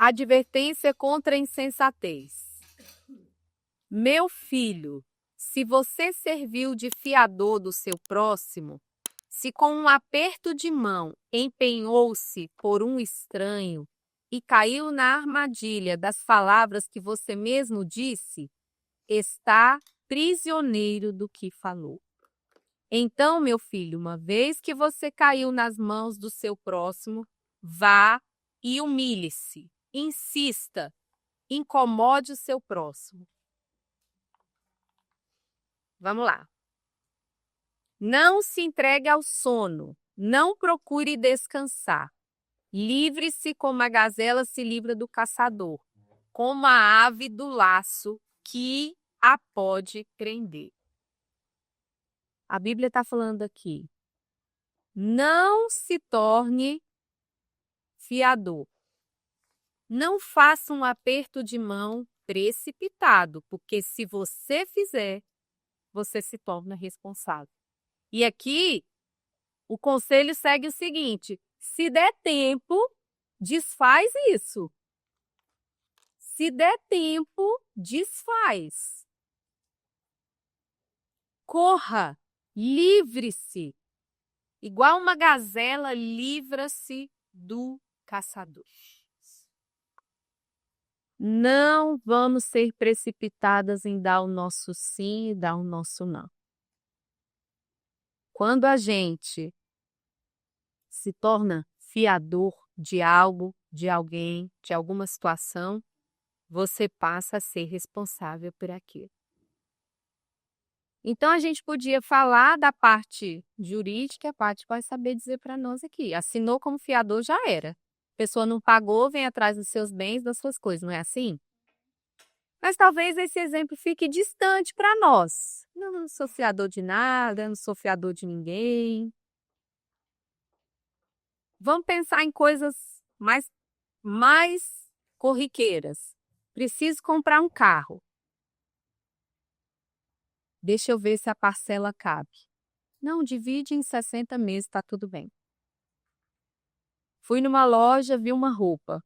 Advertência contra a insensatez. Meu filho, se você serviu de fiador do seu próximo, se com um aperto de mão empenhou-se por um estranho e caiu na armadilha das palavras que você mesmo disse, está prisioneiro do que falou. Então, meu filho, uma vez que você caiu nas mãos do seu próximo, vá e humilhe-se, insista, incomode o seu próximo. Vamos lá. Não se entregue ao sono, não procure descansar. Livre-se como a gazela se livra do caçador, como a ave do laço que a pode prender. A Bíblia está falando aqui. Não se torne fiador. Não faça um aperto de mão precipitado, porque se você fizer, você se torna responsável. E aqui, o conselho segue o seguinte: se der tempo, desfaz isso. Se der tempo, desfaz. Corra, livre-se. Igual uma gazela, livra-se do caçador. Não vamos ser precipitadas em dar o nosso sim e dar o nosso não. Quando a gente se torna fiador de algo, de alguém, de alguma situação, você passa a ser responsável por aquilo. Então, a gente podia falar da parte jurídica, a parte vai saber dizer para nós aqui. Assinou como fiador, já era. A pessoa não pagou, vem atrás dos seus bens, das suas coisas, não é assim? Mas talvez esse exemplo fique distante para nós. Não sou fiador de nada, não sou fiador de ninguém. Vamos pensar em coisas mais corriqueiras. Preciso comprar um carro. Deixa eu ver se a parcela cabe. Não, divide em 60 meses, está tudo bem. Fui numa loja, vi uma roupa.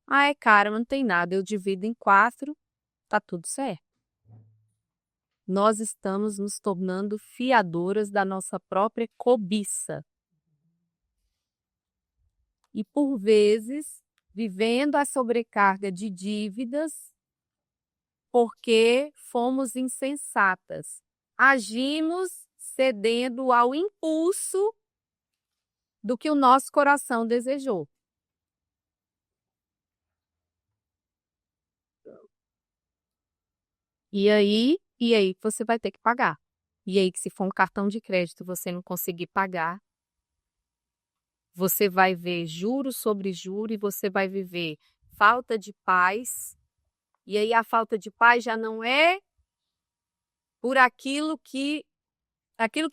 Ah, é cara, não tem nada, eu divido em 4, tá tudo certo. Nós estamos nos tornando fiadoras da nossa própria cobiça. E, por vezes, vivendo a sobrecarga de dívidas, porque fomos insensatas. Agimos cedendo ao impulso do que o nosso coração desejou. E aí você vai ter que pagar. E aí que se for um cartão de crédito você não conseguir pagar, você vai ver juros sobre juros e você vai viver falta de paz. E aí a falta de paz já não é por aquilo que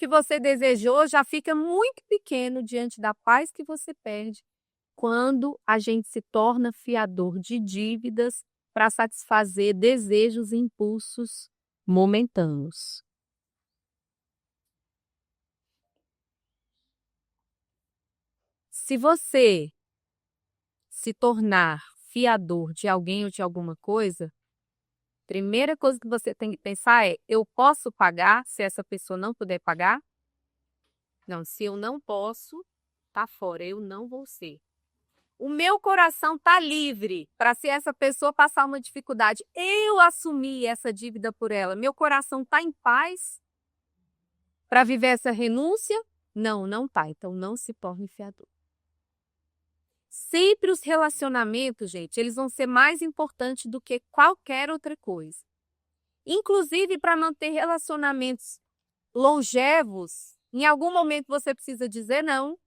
você desejou, já fica muito pequeno diante da paz que você perde quando a gente se torna fiador de dívidas para satisfazer desejos e impulsos momentâneos. Se você se tornar fiador de alguém ou de alguma coisa, primeira coisa que você tem que pensar é: eu posso pagar se essa pessoa não puder pagar? Não, se eu não posso, tá fora, eu não vou ser. O meu coração tá livre para, se essa pessoa passar uma dificuldade, eu assumir essa dívida por ela. Meu coração tá em paz para viver essa renúncia? Não, não tá. Então não se torne fiador. Sempre os relacionamentos, gente, eles vão ser mais importantes do que qualquer outra coisa. Inclusive, para manter relacionamentos longevos, em algum momento você precisa dizer não,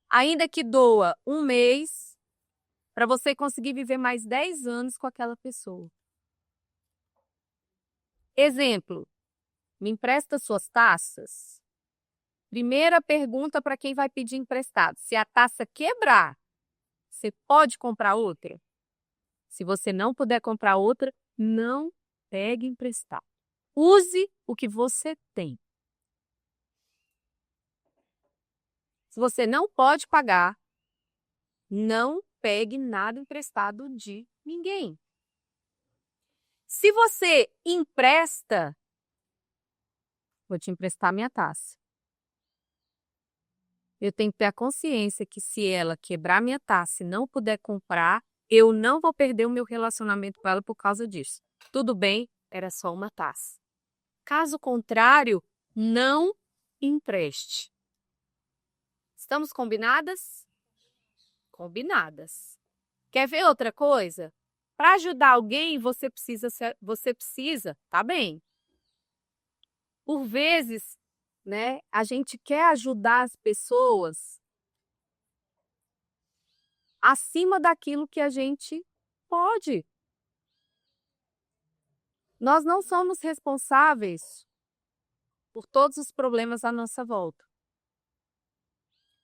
ainda que doa um mês, para você conseguir viver mais 10 anos com aquela pessoa. Exemplo, me empresta suas taças? Primeira pergunta para quem vai pedir emprestado: se a taça quebrar, você pode comprar outra? Se você não puder comprar outra, não pegue emprestado. Use o que você tem. Se você não pode pagar, não pegue nada emprestado de ninguém. Se você empresta, vou te emprestar minha taça. Eu tenho que ter a consciência que se ela quebrar minha taça e não puder comprar, eu não vou perder o meu relacionamento com ela por causa disso. Tudo bem, era só uma taça. Caso contrário, não empreste. Estamos combinadas? Combinadas. Quer ver outra coisa? Para ajudar alguém, você precisa, tá bem. Por vezes, né, a gente quer ajudar as pessoas acima daquilo que a gente pode. Nós não somos responsáveis por todos os problemas à nossa volta.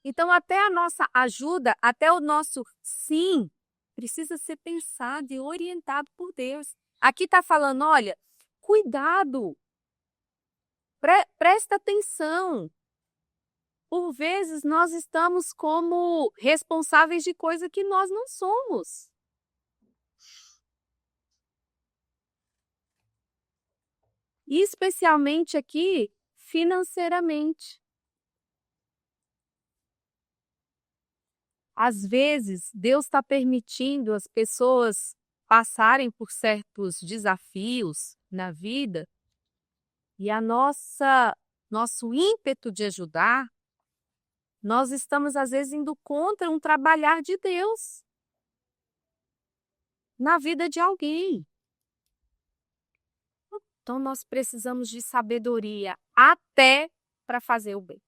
Então, até a nossa ajuda, até o nosso sim, precisa ser pensado e orientado por Deus. Aqui está falando, olha, cuidado, presta atenção. Por vezes, nós estamos como responsáveis de coisa que nós não somos. E especialmente aqui, financeiramente. Às vezes, Deus está permitindo as pessoas passarem por certos desafios na vida e nosso ímpeto de ajudar, nós estamos às vezes indo contra um trabalhar de Deus na vida de alguém. Então, nós precisamos de sabedoria até para fazer o bem.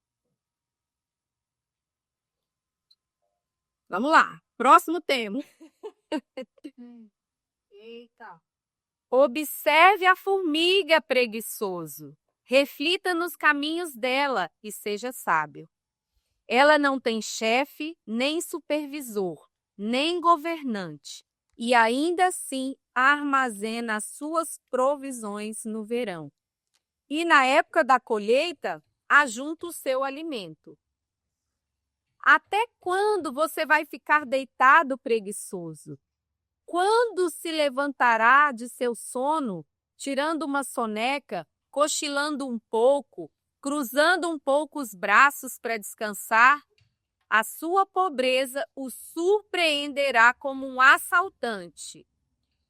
Vamos lá, próximo tema. Eita. Observe a formiga, preguiçoso. Reflita nos caminhos dela e seja sábio. Ela não tem chefe, nem supervisor, nem governante, e ainda assim armazena as suas provisões no verão. E na época da colheita, ajunta o seu alimento. Até quando você vai ficar deitado, preguiçoso? Quando se levantará de seu sono, tirando uma soneca, cochilando um pouco, cruzando um pouco os braços para descansar? A sua pobreza o surpreenderá como um assaltante,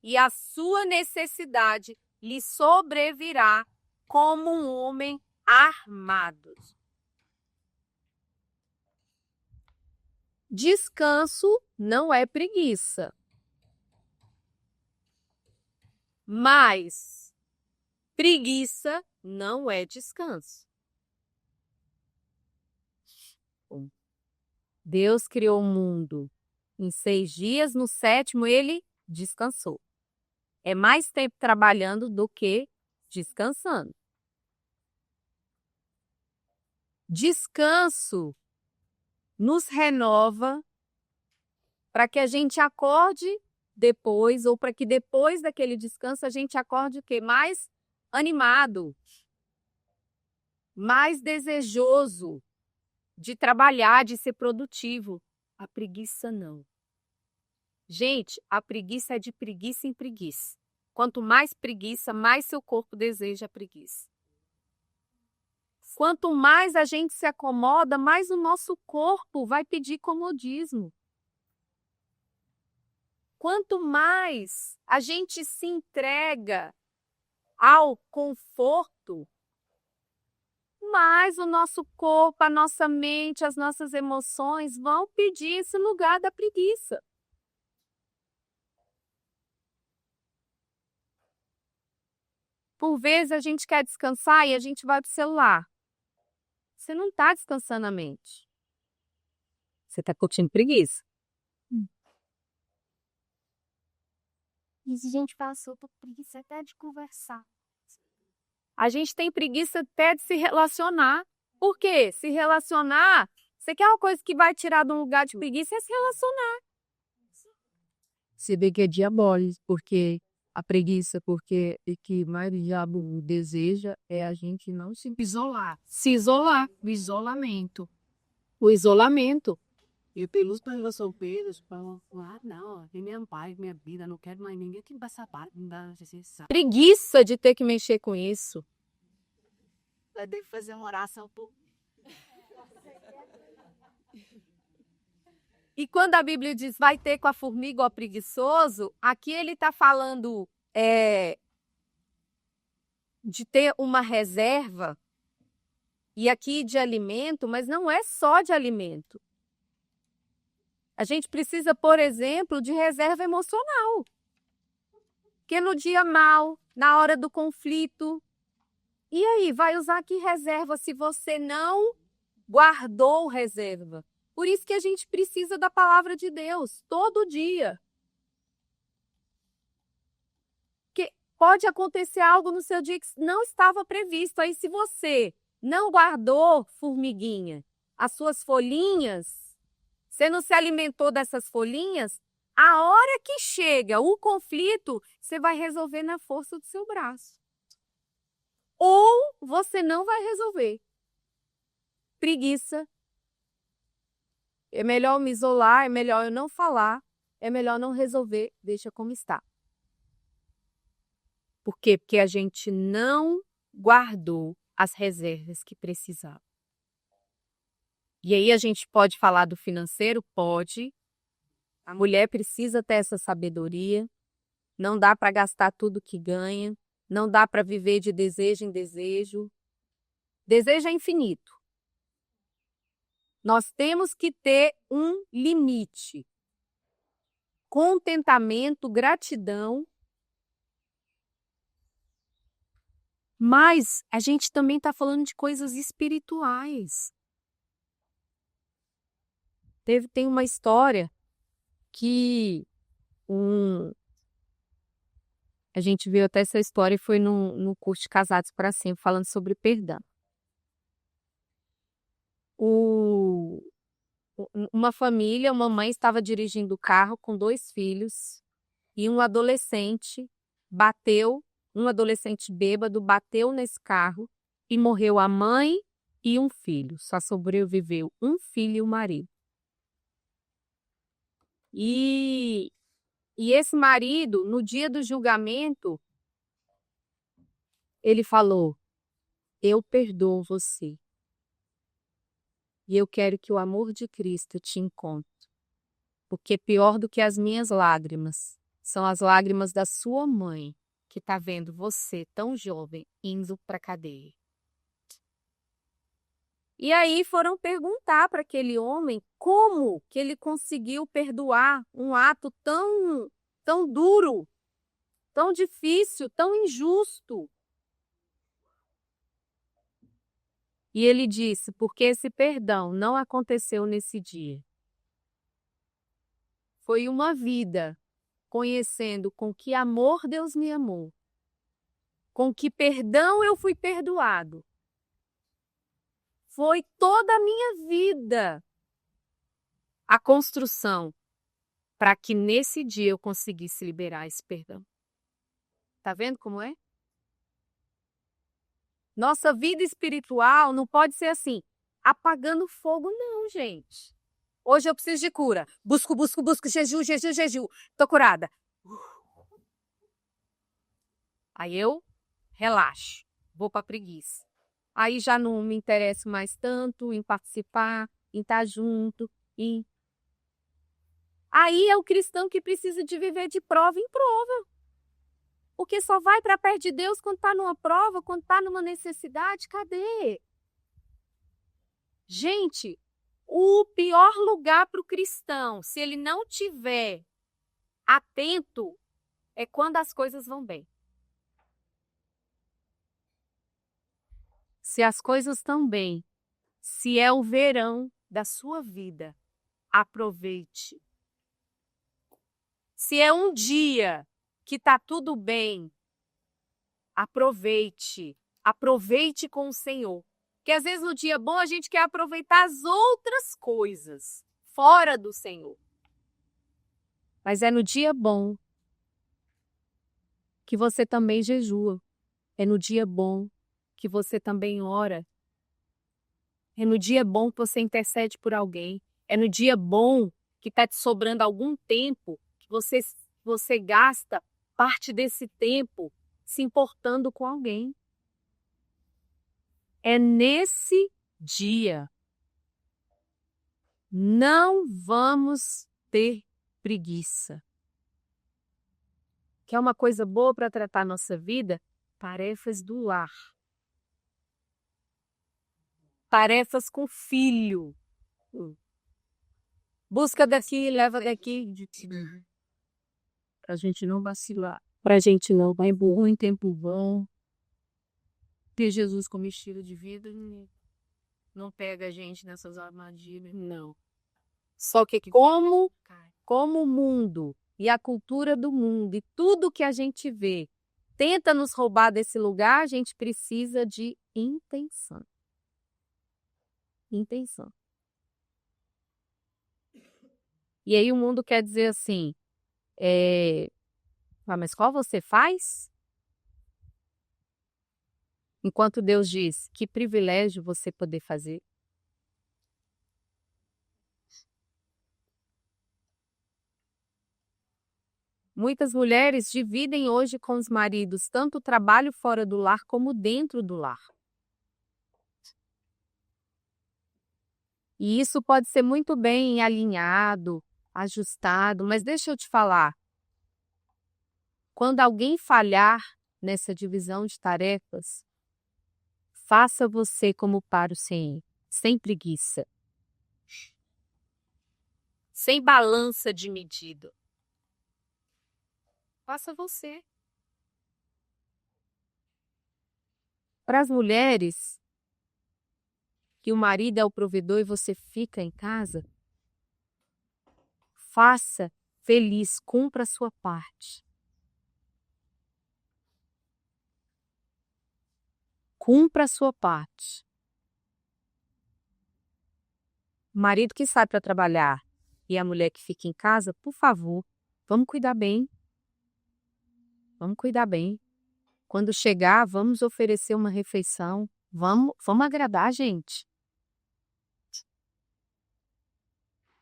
e a sua necessidade lhe sobrevirá como um homem armado. Descanso não é preguiça. Mas preguiça não é descanso. Deus criou o mundo em 6 dias, no 7º ele descansou. É mais tempo trabalhando do que descansando. Descanso nos renova para que a gente acorde depois, ou para que depois daquele descanso a gente acorde o quê? Mais animado, mais desejoso de trabalhar, de ser produtivo. A preguiça não. Gente, a preguiça é de preguiça em preguiça. Quanto mais preguiça, mais seu corpo deseja a preguiça. Quanto mais a gente se acomoda, mais o nosso corpo vai pedir comodismo. Quanto mais a gente se entrega ao conforto, mais o nosso corpo, a nossa mente, as nossas emoções vão pedir esse lugar da preguiça. Por vezes a gente quer descansar e a gente vai para o celular. Você não está descansando a mente. Você está curtindo preguiça. E a gente passou por preguiça até de conversar. A gente tem preguiça até de se relacionar. Por quê? Se relacionar, você quer uma coisa que vai tirar de um lugar de preguiça, é se relacionar. Você vê que é diabólico, porque a preguiça, porque o que mais o diabo deseja é a gente não se isolar. Se isolar, O isolamento. o isolamento. E pelos para solteiros, falam, não, é minha paz, minha vida, não quero mais ninguém que passa parte, não dá, você sabe. Preguiça de ter que mexer com isso. Eu devo fazer uma oração por E quando a Bíblia diz vai ter com a formiga ou preguiçoso, aqui ele está falando de ter uma reserva, e aqui de alimento, mas não é só de alimento. A gente precisa, por exemplo, de reserva emocional. Porque no dia mal, na hora do conflito, e aí, vai usar que reserva se você não guardou reserva? Por isso que a gente precisa da palavra de Deus todo dia. Porque pode acontecer algo no seu dia que não estava previsto. Aí, se você não guardou, formiguinha, as suas folhinhas, você não se alimentou dessas folhinhas, a hora que chega o conflito, você vai resolver na força do seu braço. Ou você não vai resolver. Preguiça. É melhor me isolar, é melhor eu não falar, é melhor não resolver, deixa como está. Por quê? Porque a gente não guardou as reservas que precisava. E aí a gente pode falar do financeiro? Pode. A mulher precisa ter essa sabedoria. Não dá para gastar tudo que ganha. Não dá para viver de desejo em desejo. Desejo é infinito. Nós temos que ter um limite. Contentamento, gratidão. Mas a gente também está falando de coisas espirituais. Tem uma história que a gente viu até essa história e foi no curso de Casados para Sempre, falando sobre perdão. Uma família, uma mãe estava dirigindo o carro com 2 filhos e um adolescente bêbado bateu nesse carro e morreu a mãe e um filho. Só sobreviveu um filho e o marido. E esse marido, no dia do julgamento, ele falou: eu perdoo você. E eu quero que o amor de Cristo te encontre. Porque pior do que as minhas lágrimas são as lágrimas da sua mãe, que está vendo você, tão jovem, indo para a cadeia. E aí foram perguntar para aquele homem como que ele conseguiu perdoar um ato tão duro, tão difícil, tão injusto. E ele disse, porque esse perdão não aconteceu nesse dia. Foi uma vida conhecendo com que amor Deus me amou, com que perdão eu fui perdoado. Foi toda a minha vida a construção para que nesse dia eu conseguisse liberar esse perdão. Tá vendo como é? Nossa vida espiritual não pode ser assim, apagando fogo, não, gente. Hoje eu preciso de cura. Busco, jejum. Tô curada. Aí eu relaxo, vou para preguiça. Aí já não me interesso mais tanto em participar, em estar junto. Aí é o cristão que precisa de viver de prova em prova. Porque só vai para perto de Deus quando está numa prova, quando está numa necessidade. Cadê? Gente, o pior lugar para o cristão, se ele não tiver atento, é quando as coisas vão bem. Se as coisas estão bem, se é o verão da sua vida, aproveite. Se é um dia que está tudo bem, aproveite. Aproveite com o Senhor. Porque às vezes no dia bom a gente quer aproveitar as outras coisas fora do Senhor. Mas é no dia bom que você também jejua. É no dia bom que você também ora. É no dia bom que você intercede por alguém. É no dia bom que está te sobrando algum tempo que você gasta parte desse tempo se importando com alguém. É nesse dia. Não vamos ter preguiça. Quer uma coisa boa para tratar a nossa vida? Tarefas do lar. Tarefas com filho. Busca daqui, leva daqui. Pra gente não vacilar. Pra gente não vai Burro em tempo bom. Ter Jesus como estilo de vida não pega a gente nessas armadilhas. não. Só que como o mundo e a cultura do mundo e tudo que a gente vê tenta nos roubar desse lugar, a gente precisa de intenção. Intenção. E aí o mundo quer dizer assim, mas qual você faz? Enquanto Deus diz, que privilégio você poder fazer. Muitas mulheres dividem hoje com os maridos tanto o trabalho fora do lar como dentro do lar. E isso pode ser muito bem alinhado, ajustado, mas deixa eu te falar. Quando alguém falhar nessa divisão de tarefas, faça você como para o Senhor, sem preguiça, sem balança de medida. Faça você. Para as mulheres, que o marido é o provedor e você fica em casa, faça feliz, cumpra a sua parte. Cumpra a sua parte. O marido que sai para trabalhar e a mulher que fica em casa, por favor, vamos cuidar bem. Vamos cuidar bem. Quando chegar, vamos oferecer uma refeição. Vamos agradar a gente.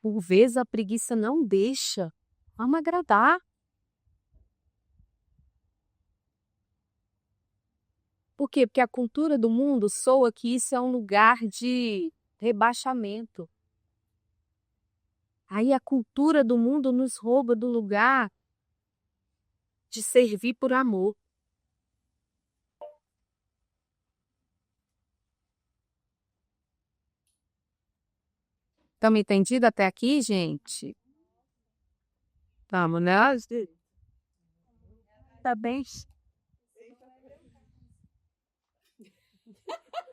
Por vezes a preguiça não deixa. Vamos agradar. Por quê? Porque a cultura do mundo soa que isso é um lugar de rebaixamento. Aí a cultura do mundo nos rouba do lugar de servir por amor. Estamos entendidos até aqui, gente? Vamos, né? Tá bem?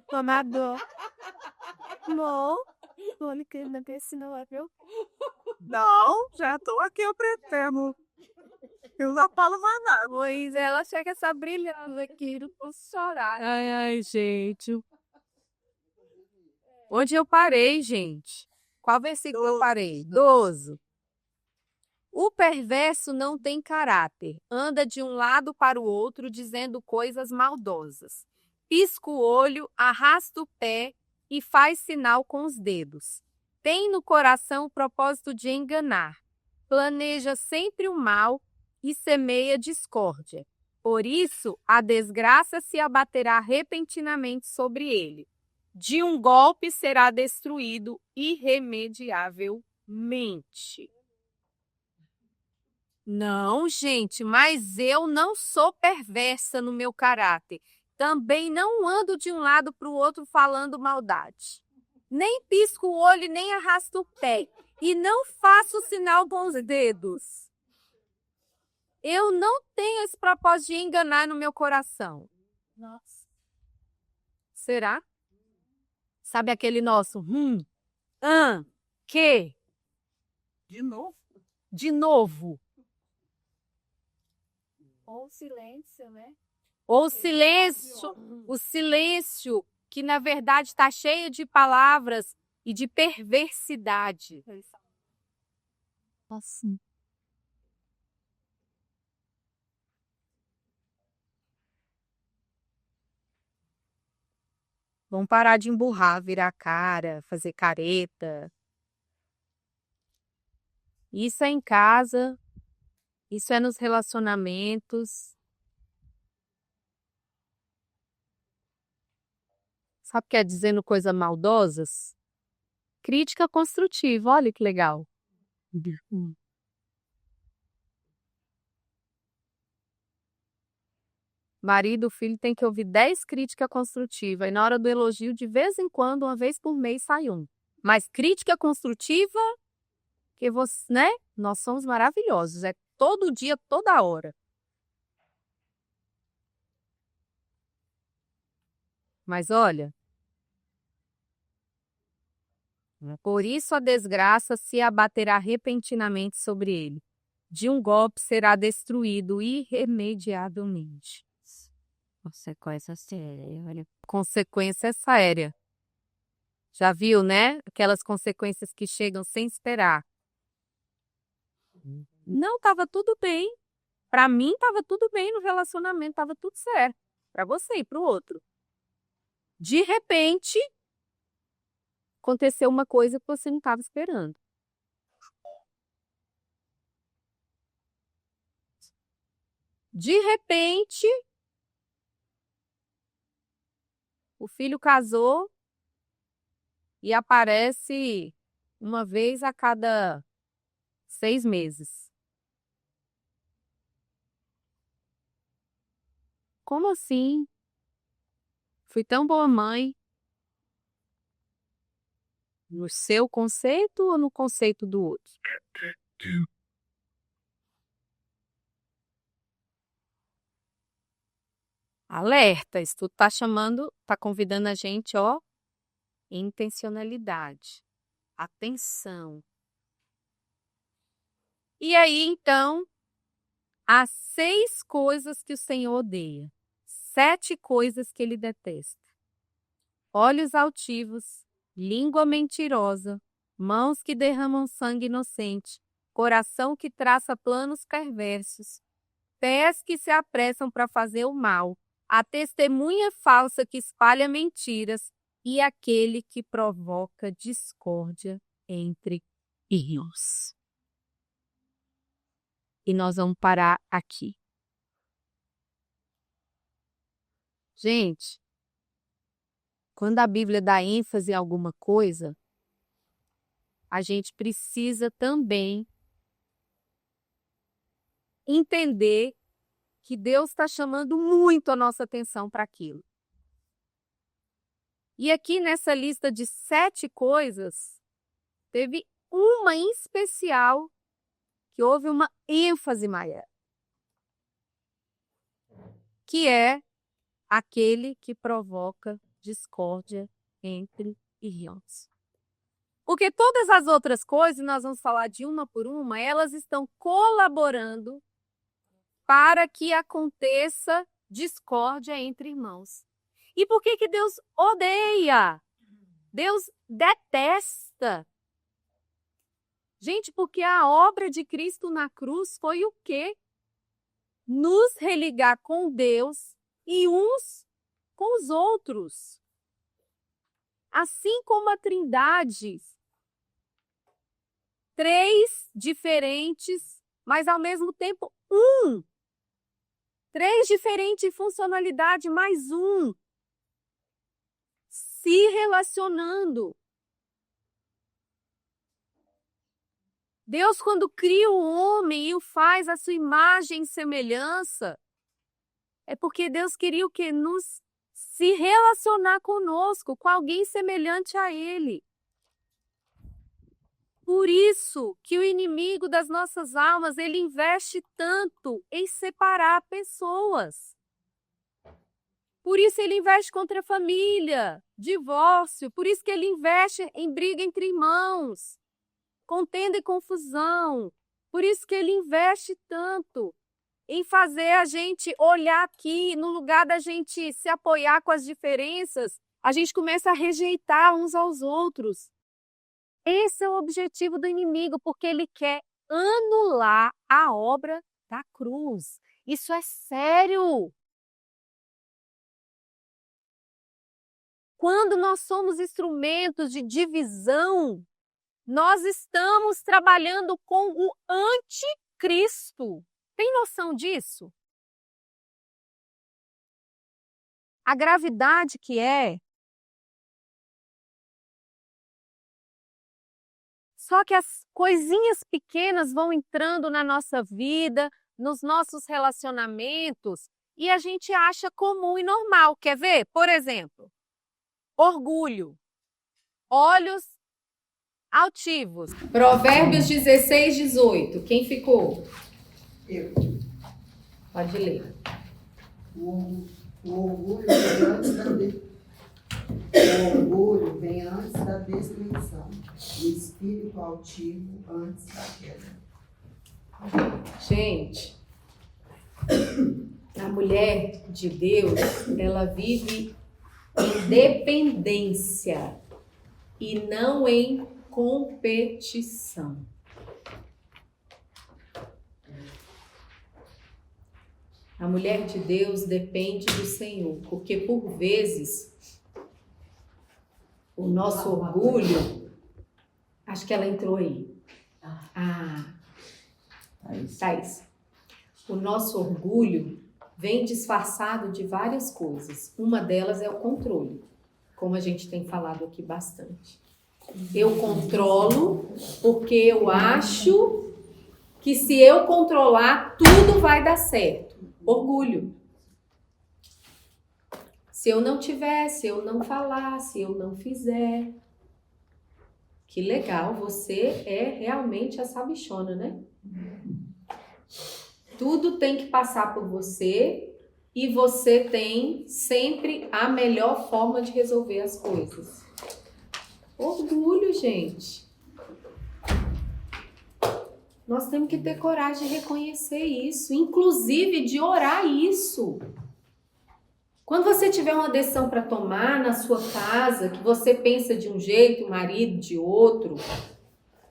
Tomador. Não. Não querendo não, viu? Não, já tô aqui, eu pretendo. Eu não falo mais nada. Pois ela chega essa brilhando aqui, não posso chorar. Ai, gente. Onde eu parei, gente? Qual versículo eu parei? 12. O perverso não tem caráter, anda de um lado para o outro dizendo coisas maldosas. Pisca o olho, arrasta o pé e faz sinal com os dedos. Tem no coração o propósito de enganar. Planeja sempre o mal e semeia discórdia. Por isso, a desgraça se abaterá repentinamente sobre ele. De um golpe será destruído irremediavelmente. Não, gente, mas eu não sou perversa no meu caráter. Também não ando de um lado para o outro falando maldade. Nem pisco o olho, nem arrasto o pé. E não faço sinal com os dedos. Eu não tenho esse propósito de enganar no meu coração. Nossa. Será? Sabe aquele nosso que? De novo? De novo. Ou silêncio, né? Ou silêncio, o silêncio que na verdade está cheio de palavras e de perversidade. Assim. Vamos parar de emburrar, virar a cara, fazer careta. Isso é em casa, isso é nos relacionamentos. Sabe o que é dizendo coisas maldosas? Crítica construtiva, olha que legal. Marido, filho tem que ouvir 10 críticas construtivas e na hora do elogio, de vez em quando, uma vez por mês, sai um. Mas crítica construtiva, que você, né? Nós somos maravilhosos, é todo dia, toda hora. Mas olha, por isso a desgraça se abaterá repentinamente sobre ele. De um golpe será destruído irremediavelmente. Consequência séria, olha. Consequência séria. Já viu, né? Aquelas consequências que chegam sem esperar. Não, estava tudo bem. Para mim, estava tudo bem no relacionamento, estava tudo certo. Para você e para o outro. De repente, aconteceu uma coisa que você não estava esperando. De repente, o filho casou e aparece uma vez a cada 6 meses. Como assim? Fui tão boa mãe. No seu conceito ou no conceito do outro? Alerta, isso tudo tá chamando, tá convidando a gente, ó, intencionalidade, atenção. E aí, então, há 6 coisas que o Senhor odeia, 7 coisas que ele detesta: olhos altivos, língua mentirosa, mãos que derramam sangue inocente, coração que traça planos perversos, pés que se apressam para fazer o mal, a testemunha falsa que espalha mentiras e aquele que provoca discórdia entre irmãos. E nós vamos parar aqui. Gente, quando a Bíblia dá ênfase em alguma coisa, a gente precisa também entender que Deus está chamando muito a nossa atenção para aquilo. E aqui nessa lista de 7 coisas, teve uma em especial que houve uma ênfase maior, que é aquele que provoca discórdia entre irmãos. Porque todas as outras coisas, nós vamos falar de uma por uma, elas estão colaborando para que aconteça discórdia entre irmãos. E por que que Deus odeia? Deus detesta. Gente, porque a obra de Cristo na cruz foi o quê? Nos religar com Deus e uns com os outros. Assim como a Trindade, 3 diferentes, mas ao mesmo tempo 1. 3 diferentes funcionalidades, mais 1. Se relacionando. Deus, quando cria o homem e o faz à sua imagem e semelhança, é porque Deus queria o quê? Nos se relacionar conosco, com alguém semelhante a Ele. Por isso que o inimigo das nossas almas, ele investe tanto em separar pessoas. Por isso ele investe contra a família, divórcio, por isso que ele investe em briga entre irmãos, contenda e confusão. Por isso que ele investe tanto em fazer a gente olhar aqui, no lugar da gente se apoiar com as diferenças, a gente começa a rejeitar uns aos outros. Esse é o objetivo do inimigo, porque ele quer anular a obra da cruz. Isso é sério. Quando nós somos instrumentos de divisão, Nós estamos trabalhando com o anticristo. Tem noção disso? A gravidade que é. Só que as coisinhas pequenas vão entrando na nossa vida, nos nossos relacionamentos, e a gente acha comum e normal. Quer ver? Por exemplo, orgulho, olhos altivos. Provérbios 16, 18. Quem ficou? Eu. Pode ler. O orgulho vem antes o orgulho vem antes da destruição, o espírito altivo antes da queda. Gente, a mulher de Deus, ela vive em dependência e não em competição. A mulher de Deus depende do Senhor, porque por vezes o nosso orgulho, acho que ela entrou aí. Thaís. O nosso orgulho vem disfarçado de várias coisas. Uma delas é o controle, como a gente tem falado aqui bastante. Eu controlo porque eu acho que se eu controlar, tudo vai dar certo. Orgulho. Se eu não tiver, se eu não falar, se eu não fizer. Que legal, você é realmente a sabichona, né? Tudo tem que passar por você e você tem sempre a melhor forma de resolver as coisas. Orgulho, gente. Nós temos que ter coragem de reconhecer isso, inclusive de orar isso. Quando você tiver uma decisão para tomar na sua casa, que você pensa de um jeito, o marido de outro,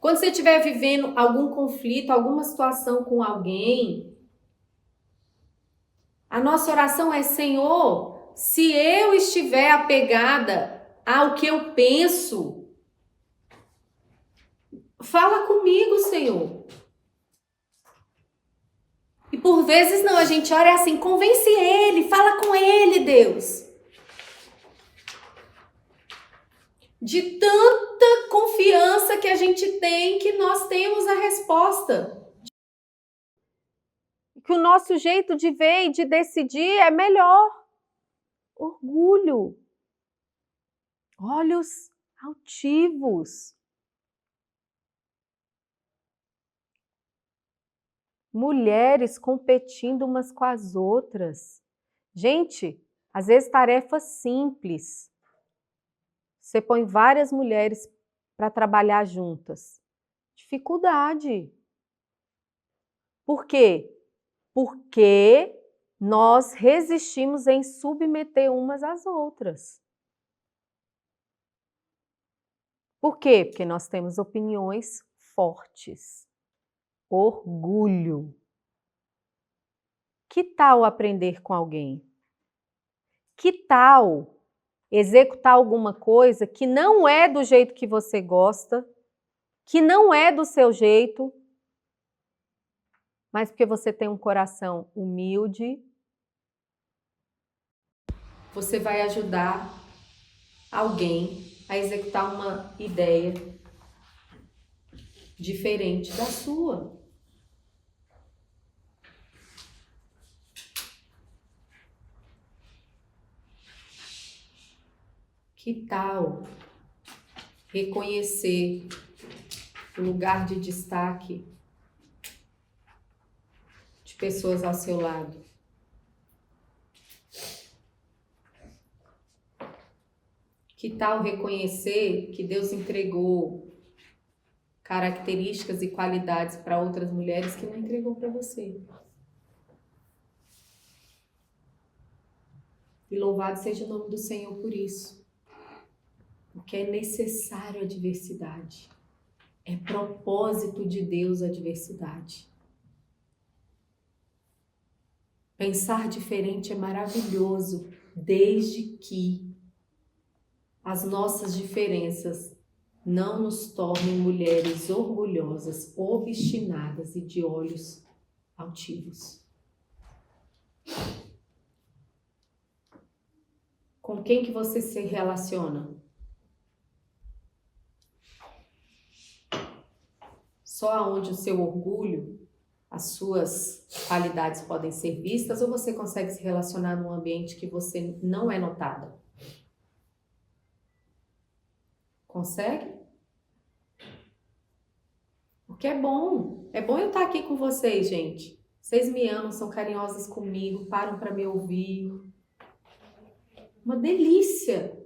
quando você estiver vivendo algum conflito, alguma situação com alguém, a nossa oração é: Senhor, se eu estiver apegada ao que eu penso, fala comigo, Senhor. E por vezes não, a gente ora assim: convence ele, fala com ele, Deus. De tanta confiança que a gente tem que nós temos a resposta. Que o nosso jeito de ver e de decidir é melhor. Orgulho. Olhos altivos. Mulheres competindo umas com as outras. Gente, às vezes tarefas simples. Você põe várias mulheres para trabalhar juntas. Dificuldade. Por quê? Porque nós resistimos em submeter umas às outras. Por quê? Porque nós temos opiniões fortes. Orgulho. Que tal aprender com alguém? Que tal executar alguma coisa que não é do jeito que você gosta, que não é do seu jeito, mas porque você tem um coração humilde, você vai ajudar alguém a executar uma ideia diferente da sua. Que tal reconhecer o lugar de destaque de pessoas ao seu lado? Que tal reconhecer que Deus entregou características e qualidades para outras mulheres que não entregou para você? E louvado seja o nome do Senhor por isso. Porque é necessário a diversidade. É propósito de Deus a diversidade. Pensar diferente é maravilhoso, desde que as nossas diferenças não nos tornem mulheres orgulhosas, obstinadas e de olhos altivos. Com quem que você se relaciona? Só aonde o seu orgulho, as suas qualidades podem ser vistas, ou você consegue se relacionar num ambiente que você não é notada? Consegue? Porque é bom eu estar aqui com vocês, gente. Vocês me amam, são carinhosas comigo, param para me ouvir. Uma delícia!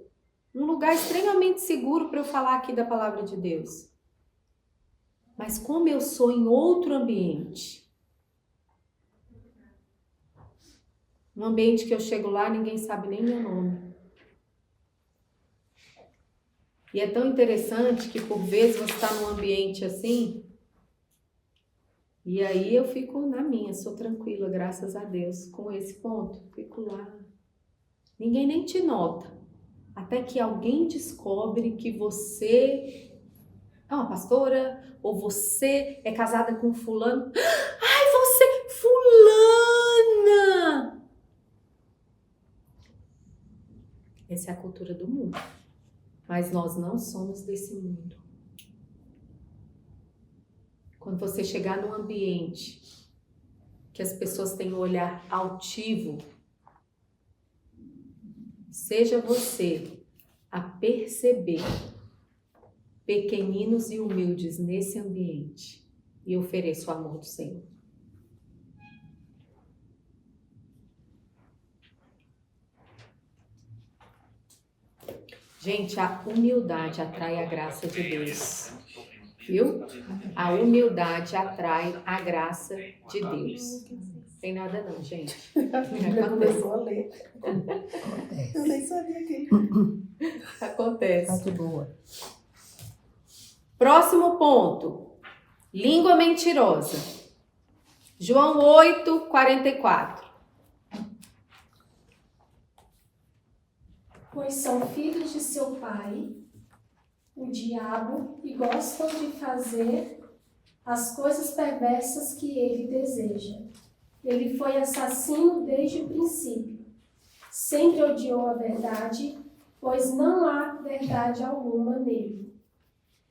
Um lugar extremamente seguro para eu falar aqui da palavra de Deus. Mas como eu sou em outro ambiente, um ambiente que eu chego lá, ninguém sabe nem meu nome. E é tão interessante que por vezes você está num ambiente assim, e aí eu fico na minha, sou tranquila, graças a Deus, com esse ponto. Fico lá. Ninguém nem te nota. Até que alguém descobre que você é uma pastora, ou você é casada com fulano. Ai, você, fulana! Essa é a cultura do mundo. Mas nós não somos desse mundo. Quando você chegar num ambiente que as pessoas têm um olhar altivo, seja você a perceber pequeninos e humildes nesse ambiente e ofereça o amor do Senhor. Gente, a humildade atrai a graça de Deus, viu? A humildade atrai a graça de Deus. Tem nada não, gente. Já começou a ler. Eu nem sabia que Acontece. Tá de boa. Próximo ponto. Língua mentirosa. João 8:44. Pois são filhos de seu pai, o diabo, e gostam de fazer as coisas perversas que ele deseja. Ele foi assassino desde o princípio. Sempre odiou a verdade, pois não há verdade alguma nele.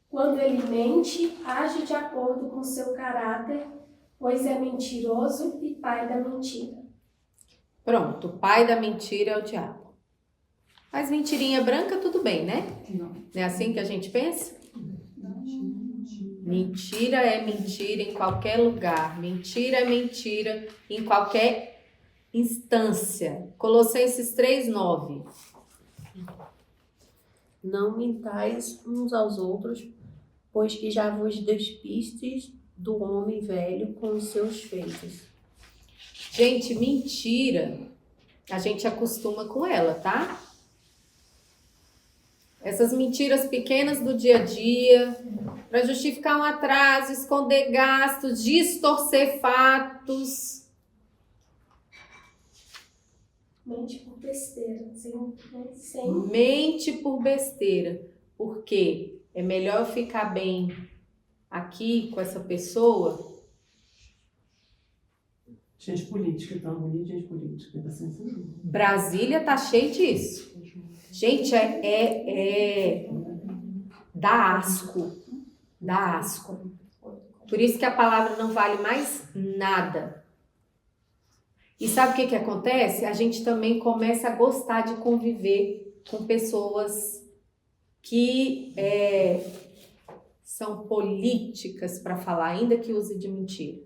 Quando ele mente, age de acordo com seu caráter, pois é mentiroso e pai da mentira. Pronto, o pai da mentira é o diabo. Mas mentirinha branca, tudo bem, né? Não. Não é assim que a gente pensa? Mentira é mentira em qualquer lugar. Mentira é mentira em qualquer instância. Colossenses 3:9. Não mintais uns aos outros, pois que já vos despistes do homem velho com os seus feitos. Gente, mentira, a gente acostuma com ela, tá? Essas mentiras pequenas do dia a dia, para justificar um atraso, esconder gastos, distorcer fatos. Mente por besteira, sem Mente por besteira. Por quê? É melhor eu ficar bem aqui com essa pessoa. Gente política, tá bonito, gente política. Tá sem censura. Brasília tá cheio disso. Gente, dá asco. Dá asco. Por isso que a palavra não vale mais nada. E sabe o que acontece? A gente também começa a gostar de conviver com pessoas que são políticas para falar, ainda que use de mentira.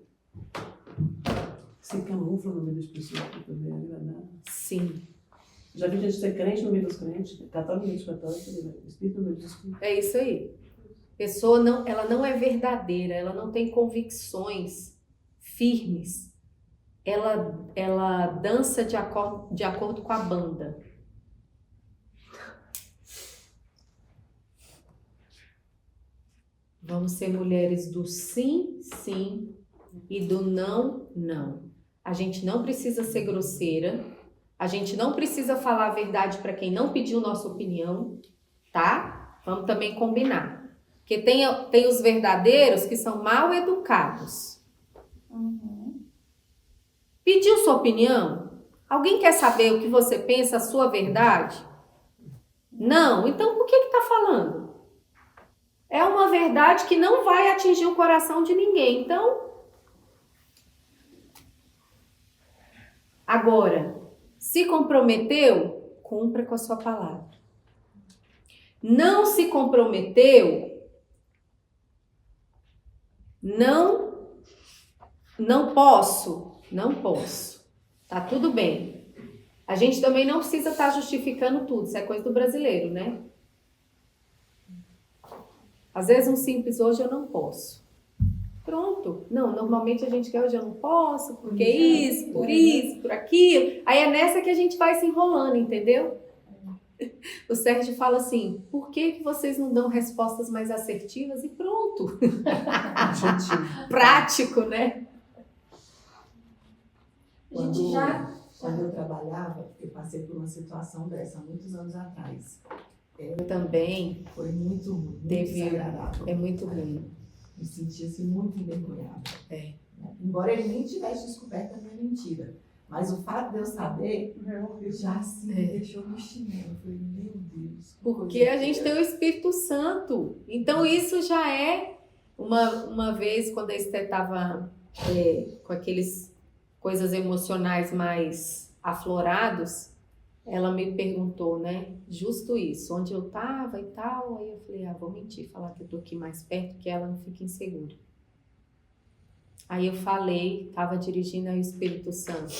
Se camufla no meio das pessoas para poder agradar. Sim. Já vi gente ser crente no meio dos crentes, católico no meio dos católicos, espírito no meio dos espíritos. É isso aí. A pessoa ela não é verdadeira, ela não tem convicções firmes. Ela dança de acordo com a banda. Vamos ser mulheres do sim, sim e do não, não. A gente não precisa ser grosseira. A gente não precisa falar a verdade para quem não pediu nossa opinião, tá? Vamos também combinar. Porque tem os verdadeiros que são mal educados. Pediu sua opinião? Alguém quer saber o que você pensa, a sua verdade? Não? Então por que está falando? É uma verdade que não vai atingir o coração de ninguém. Então, agora, se comprometeu, cumpra com a sua palavra. Não se comprometeu, não posso. Tá tudo bem. A gente também não precisa estar justificando tudo, isso é coisa do brasileiro, né? Às vezes um simples hoje eu não posso. Pronto. Não, normalmente a gente quer hoje eu não posso, porque isso, por aquilo. Aí é nessa que a gente vai se enrolando, entendeu? O Sérgio fala assim, por que vocês não dão respostas mais assertivas? E pronto. Prático, né? Quando eu trabalhava, eu passei por uma situação dessa, muitos anos atrás. Eu também. Foi muito ruim, muito desagradável. É muito ruim. Me sentia assim, muito envergonhada. É. Embora ele nem tivesse descoberto a minha mentira. Mas o fato de eu saber, já assim me deixou no chinelo. Eu falei, meu Deus. Porque a gente tem o Espírito Santo. Então isso já é... Uma vez, quando a Esther estava com aqueles coisas emocionais mais aflorados, ela me perguntou, né? Justo isso, onde eu estava e tal. Aí eu falei, vou mentir, falar que eu tô aqui mais perto, que ela não fica insegura. Aí eu falei, estava dirigindo aí o Espírito Santo.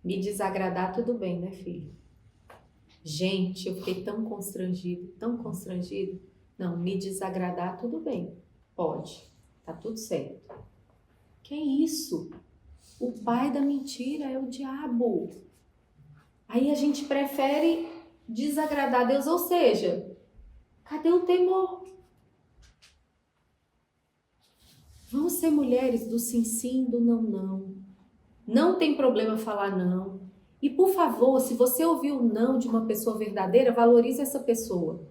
Me desagradar, tudo bem, né, filho? Gente, eu fiquei tão constrangido. Não, me desagradar, tudo bem. Pode, tá tudo certo. Que isso? O pai da mentira é o diabo. Aí a gente prefere desagradar a Deus, ou seja, cadê o temor? Vamos ser mulheres do sim, sim, do não, não. Não tem problema falar não. E por favor, se você ouvir o não de uma pessoa verdadeira, valorize essa pessoa.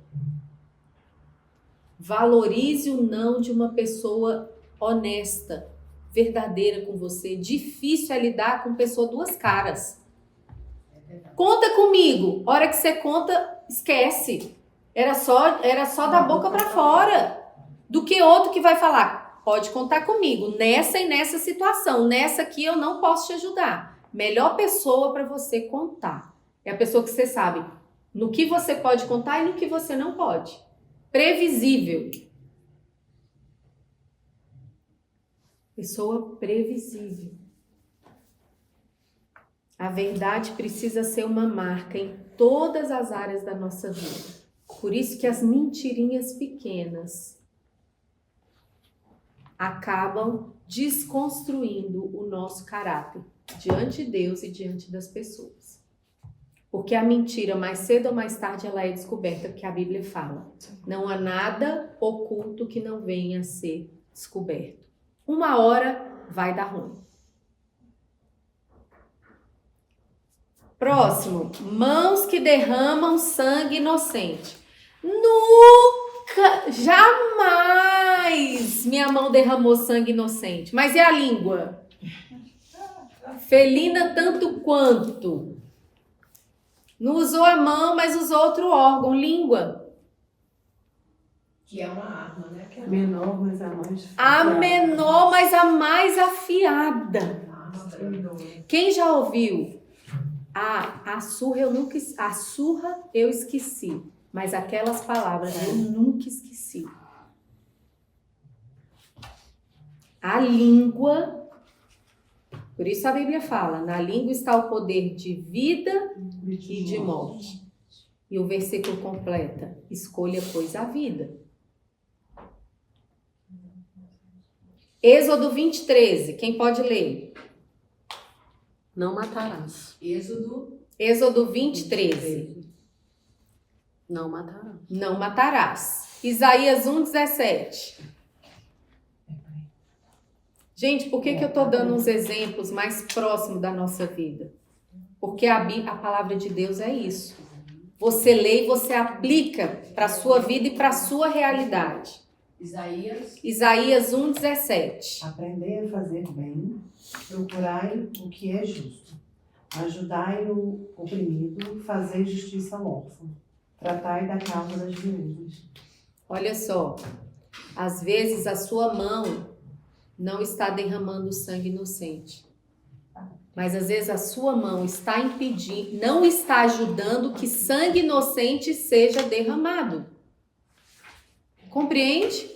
Valorize o não de uma pessoa honesta, verdadeira com você. Difícil é lidar com pessoa duas caras. Conta comigo. Hora que você conta, esquece. Era só da boca para fora. Do que outro que vai falar, pode contar comigo, nessa e nessa situação. Nessa aqui eu não posso te ajudar. Melhor pessoa para você contar. É a pessoa que você sabe no que você pode contar e no que você não pode. Previsível. Pessoa previsível. A verdade precisa ser uma marca em todas as áreas da nossa vida. Por isso que as mentirinhas pequenas acabam desconstruindo o nosso caráter diante de Deus e diante das pessoas. Porque a mentira, mais cedo ou mais tarde, ela é descoberta, porque a Bíblia fala. Não há nada oculto que não venha a ser descoberto. Uma hora vai dar ruim. Próximo. Mãos que derramam sangue inocente. Nunca, jamais minha mão derramou sangue inocente. Mas e a língua? Felina tanto quanto. Não usou a mão, mas usou outro órgão, língua. Que é uma arma, né? Que é Menor, mas a mais... A menor, mas a mais afiada. Quem já ouviu? A surra eu esqueci. Mas aquelas palavras eu nunca esqueci. A língua, por isso a Bíblia fala, na língua está o poder de vida e de morte. E o versículo completa, escolha, pois, a vida. Êxodo 20:13, quem pode ler? Não matarás. Êxodo 20:13. Não matarás. Não matarás. Isaías 1:17. Gente, por que eu estou dando uns exemplos mais próximos da nossa vida? Porque a palavra de Deus é isso. você lê e você aplica para a sua vida e para a sua realidade. Isaías 1:17. Aprendei a fazer bem, procurai o que é justo. Ajudai o oprimido, fazei justiça ao órfão. Tratai da causa das viúvas. Olha só, às vezes a sua mão não está derramando sangue inocente. Mas às vezes a sua mão está impedindo, não está ajudando que sangue inocente seja derramado. Compreende?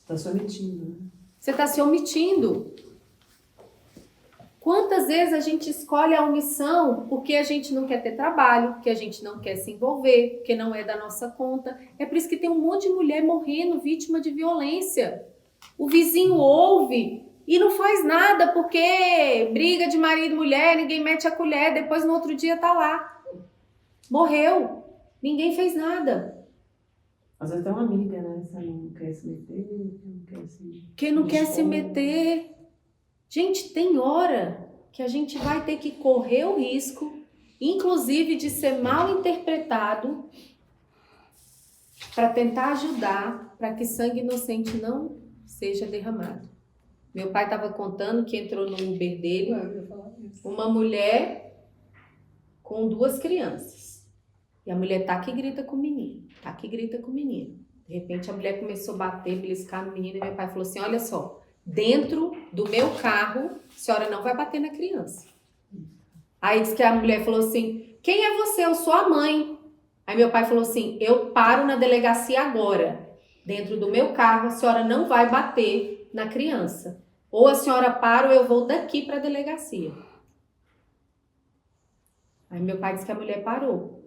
Está se omitindo, né? Você está se omitindo. Quantas vezes a gente escolhe a omissão porque a gente não quer ter trabalho, porque a gente não quer se envolver, porque não é da nossa conta. É por isso que tem um monte de mulher morrendo vítima de violência. O vizinho ouve e não faz nada porque briga de marido e mulher, ninguém mete a colher, depois no outro dia tá lá. Morreu. Ninguém fez nada. Às vezes tem uma amiga, né? Você não quer se meter, não quer se... Que não quer se meter. Gente, tem hora que a gente vai ter que correr o risco, inclusive de ser mal interpretado, para tentar ajudar para que sangue inocente não seja derramado. Meu pai estava contando que entrou no Uber dele uma mulher com 2 crianças. E a mulher tá que grita com o menino, tá que grita com o menino. De repente a mulher começou a bater, beliscar no menino e meu pai falou assim, olha só, dentro do meu carro, a senhora não vai bater na criança. Aí disse que a mulher falou assim, quem é você? Eu sou a mãe. Aí meu pai falou assim, eu paro na delegacia agora. Dentro do meu carro, a senhora não vai bater na criança. Ou a senhora para ou eu vou daqui para a delegacia. Aí meu pai disse que a mulher parou.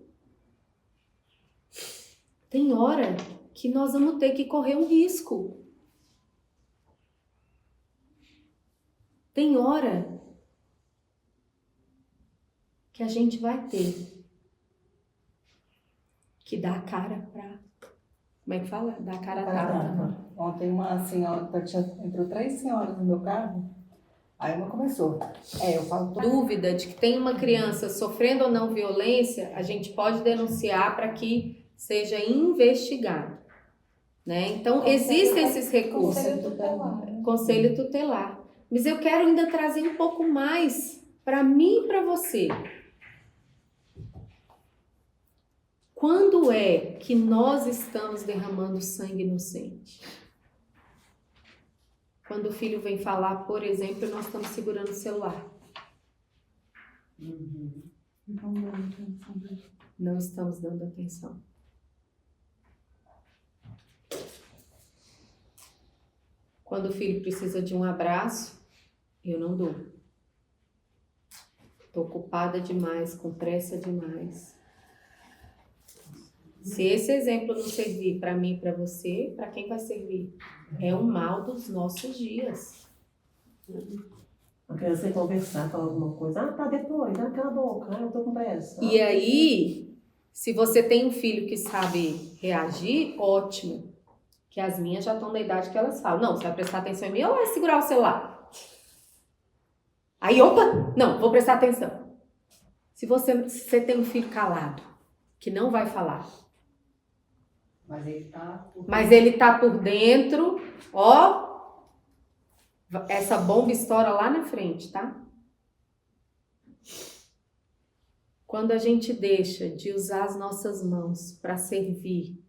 Tem hora que nós vamos ter que correr um risco. Tem hora que a gente vai ter que dar a cara pra... Como é que fala? Dar a cara a tapa. Ontem uma senhora, entrou 3 senhoras no meu carro, aí uma começou. Eu falo... Dúvida de que tem uma criança sofrendo ou não violência, a gente pode denunciar para que seja investigado. Né? Então, existem esses recursos. Conselho tutelar. Mas eu quero ainda trazer um pouco mais para mim e para você. Quando é que nós estamos derramando sangue inocente? Quando o filho vem falar, por exemplo, nós estamos segurando o celular. Não estamos dando atenção. Quando o filho precisa de um abraço, eu não dou. Estou ocupada demais, com pressa demais. Se esse exemplo não servir para mim e para você, para quem vai servir? É o mal dos nossos dias. A criança conversar, falar alguma coisa. Tá depois, dá aquela boca, eu tô com pressa. E aí, se você tem um filho que sabe reagir, ótimo. Que as minhas já estão na idade que elas falam. Não, você vai prestar atenção em mim ou vai segurar o celular? Aí, opa, não, vou prestar atenção. Se você tem um filho calado, que não vai falar, mas ele tá por dentro, ó, essa bomba estoura lá na frente, tá? Quando a gente deixa de usar as nossas mãos para servir,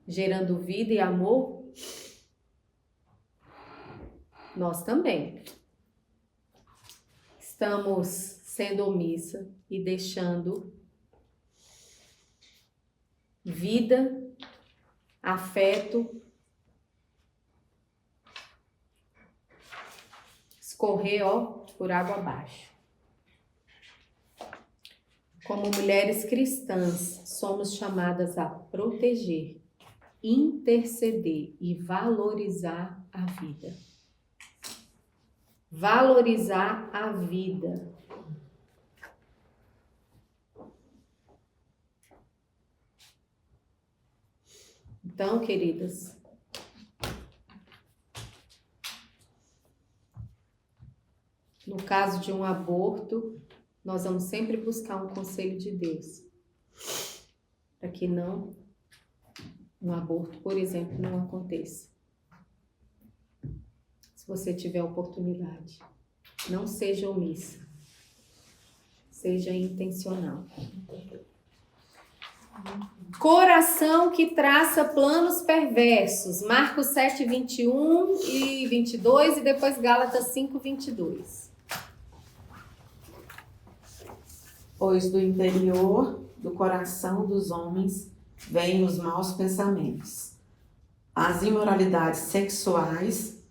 gerando vida e amor, nós também estamos sendo omissa e deixando vida, afeto, escorrer, ó, por água abaixo. Como mulheres cristãs, somos chamadas a proteger, interceder e valorizar a vida. Valorizar a vida. Então, queridas, no caso de um aborto, nós vamos sempre buscar um conselho de Deus. para que não um aborto, por exemplo, não aconteça. Se você tiver oportunidade, não seja omissa, seja intencional. Coração que traça planos perversos, Marcos 7, 21 e 22 e depois Gálatas 5, 22. Pois do interior do coração dos homens vêm os maus pensamentos, as imoralidades sexuais,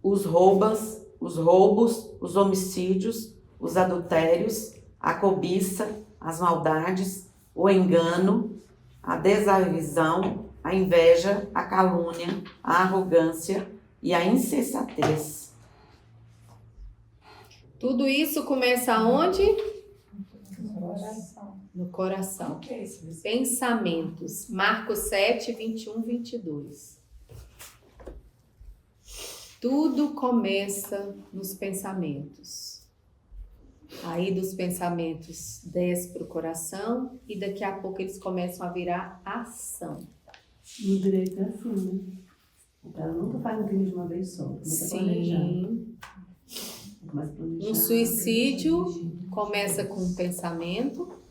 os roubos, os homicídios, os adultérios, a cobiça, as maldades, o engano, a desavisão, a inveja, a calúnia, a arrogância e a insensatez. Tudo isso começa aonde? No coração. Pensamentos. Marcos 7, 21, 22. Tudo começa nos pensamentos. Aí dos pensamentos desce para o coração e daqui a pouco eles começam a virar ação. No direito é assim, né? Ela nunca faz um crime de uma vez só. Sim. Um suicídio começa com um pensamento,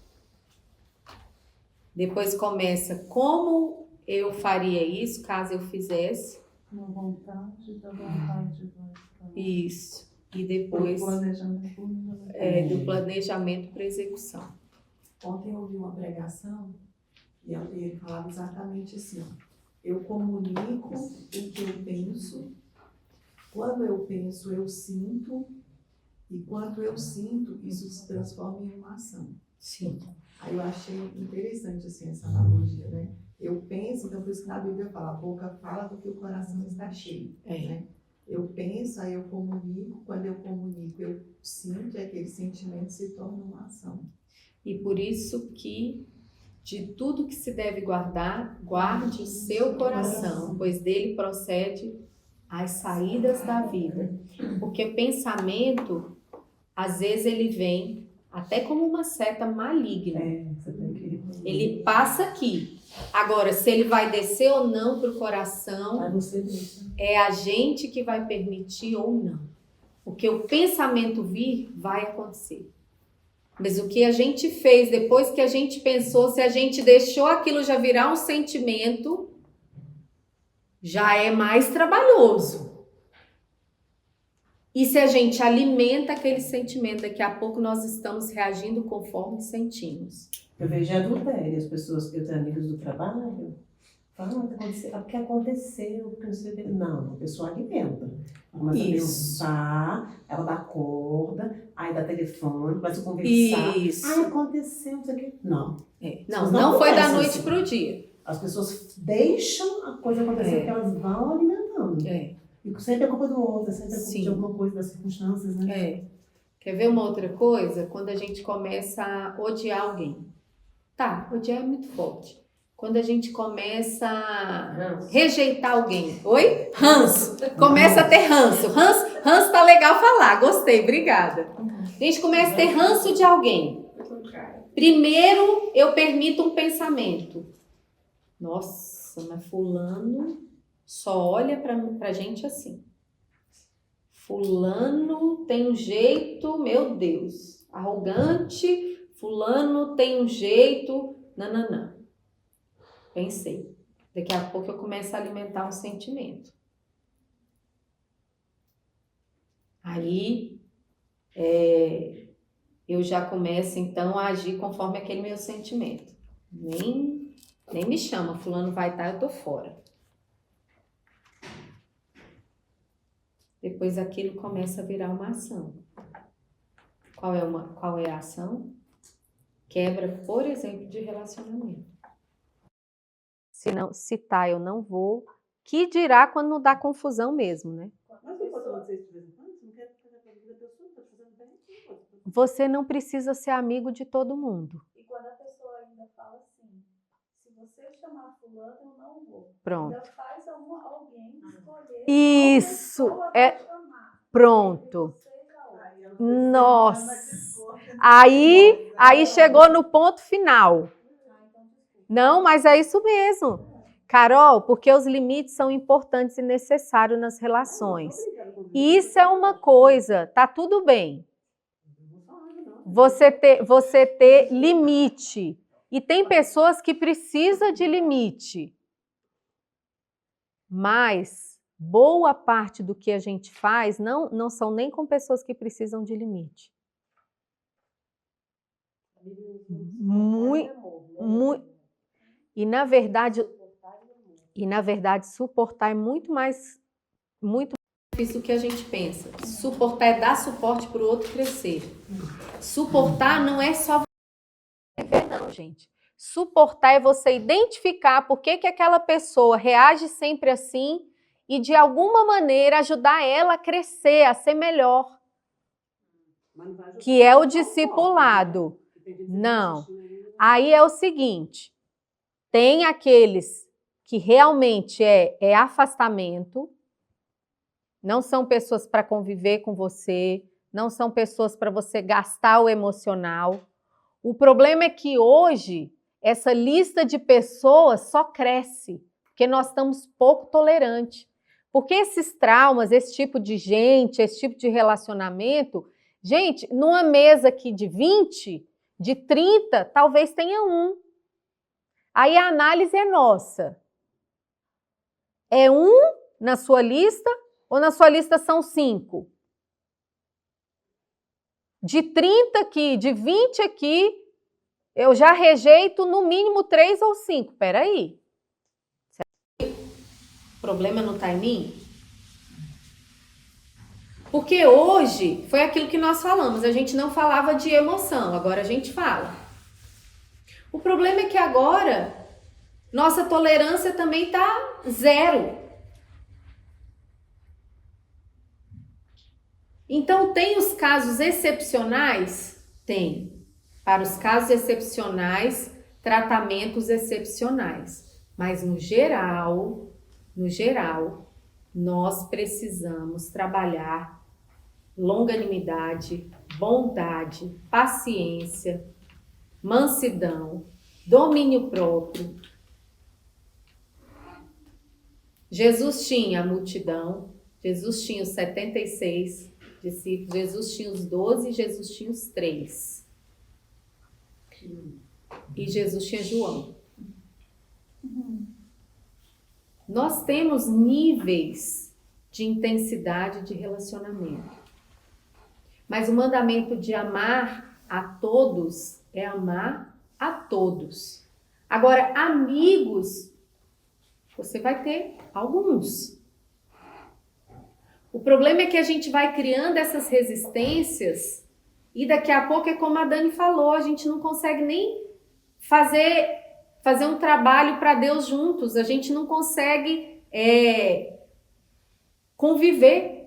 depois começa como eu faria isso caso eu fizesse. Uma vontade da vontade. Isso. E depois do planejamento para execução. Ontem eu ouvi uma pregação e ele falava exatamente assim, ó, eu comunico o que eu penso, quando eu penso eu sinto, e quando eu sinto, isso se transforma em uma ação. Sim. Aí eu achei interessante assim, essa analogia, né? Eu penso, então por isso que na Bíblia fala, a boca fala do que o coração está cheio. Né? Eu penso, aí eu comunico, quando eu comunico, eu sinto, e aquele sentimento se torna uma ação. E por isso que de tudo que se deve guardar, guarde o seu coração, pois dele procede as saídas da vida. Porque pensamento, às vezes ele vem até como uma seta maligna. Ele passa aqui. Agora, se ele vai descer ou não para o coração, é a gente que vai permitir ou não. Porque o pensamento vir, vai acontecer. Mas o que a gente fez depois que a gente pensou, se a gente deixou aquilo já virar um sentimento, já é mais trabalhoso. E se a gente alimenta aquele sentimento, daqui a pouco nós estamos reagindo conforme sentimos. Eu vejo adultério, as pessoas, eu tenho amigos do trabalho, falam o que aconteceu, porque não sei o que. Não, a pessoa alimenta. Começa a pensar, ela dá corda, aí dá telefone, começa a conversar. Isso. Ah, aconteceu, não sei o que. Não. Não foi da noite assim. pro dia. As pessoas deixam a coisa acontecer, porque elas vão alimentando. E sempre é culpa do outro, sempre é culpa de alguma coisa, das circunstâncias, né? Quer ver uma outra coisa? Quando a gente começa a odiar alguém. Tá, odiar é muito forte. Quando a gente começa a rejeitar alguém. Oi? Ranço. Começa a ter ranço. Ranço tá legal falar. Gostei, obrigada. A gente começa a ter ranço de alguém. Primeiro, eu permito um pensamento. Nossa, mas fulano só olha pra gente assim. Fulano tem um jeito, meu Deus, arrogante. Fulano tem um jeito, nananã. Pensei. Daqui a pouco eu começo a alimentar um sentimento. Aí, eu já começo, então, a agir conforme aquele meu sentimento. Nem me chama, fulano vai estar, eu tô fora. Depois aquilo começa a virar uma ação. Qual é a ação? Quebra, por exemplo, de relacionamento. Se tá, eu não vou. Que dirá quando não dá confusão mesmo, né? Você não precisa ser amigo de todo mundo. E quando a pessoa ainda fala assim, se você chamar fulano, eu não vou. Pronto. Ainda faz alguém escolher. Isso é pronto. Nossa. Aí chegou no ponto final. Não, mas é isso mesmo. Carol, porque os limites são importantes e necessários nas relações. E isso é uma coisa, tá tudo bem. Você ter limite. E tem pessoas que precisam de limite. Mas boa parte do que a gente faz não são nem com pessoas que precisam de limite. E na verdade, suportar é muito mais difícil do que a gente pensa. Suportar é dar suporte para o outro crescer. Suportar não é só não, gente. Suportar é você identificar por que aquela pessoa reage sempre assim e de alguma maneira ajudar ela a crescer, a ser melhor. Que é o discipulado. Não. Aí é o seguinte, tem aqueles que realmente é afastamento, não são pessoas para conviver com você, não são pessoas para você gastar o emocional. O problema é que hoje essa lista de pessoas só cresce, porque nós estamos pouco tolerantes. Porque esses traumas, esse tipo de gente, esse tipo de relacionamento, gente, numa mesa aqui de 20, de 30, talvez tenha um. Aí a análise é nossa. É um na sua lista ou na sua lista são 5? De 30 aqui, de 20 aqui, eu já rejeito no mínimo 3 ou 5. Peraí. O problema não está em mim? Porque hoje, foi aquilo que nós falamos, a gente não falava de emoção, agora a gente fala. O problema é que agora, nossa tolerância também está 0. Então, tem os casos excepcionais? Tem. Para os casos excepcionais, tratamentos excepcionais. Mas, no geral, nós precisamos trabalhar longanimidade, bondade, paciência, mansidão, domínio próprio. Jesus tinha a multidão, Jesus tinha os 76 discípulos, Jesus tinha os 12, Jesus tinha os 3. E Jesus tinha João. Nós temos níveis de intensidade de relacionamento. Mas o mandamento de amar a todos é amar a todos. Agora, amigos, você vai ter alguns. O problema é que a gente vai criando essas resistências e daqui a pouco é como a Dani falou, a gente não consegue nem fazer um trabalho para Deus juntos, a gente não consegue conviver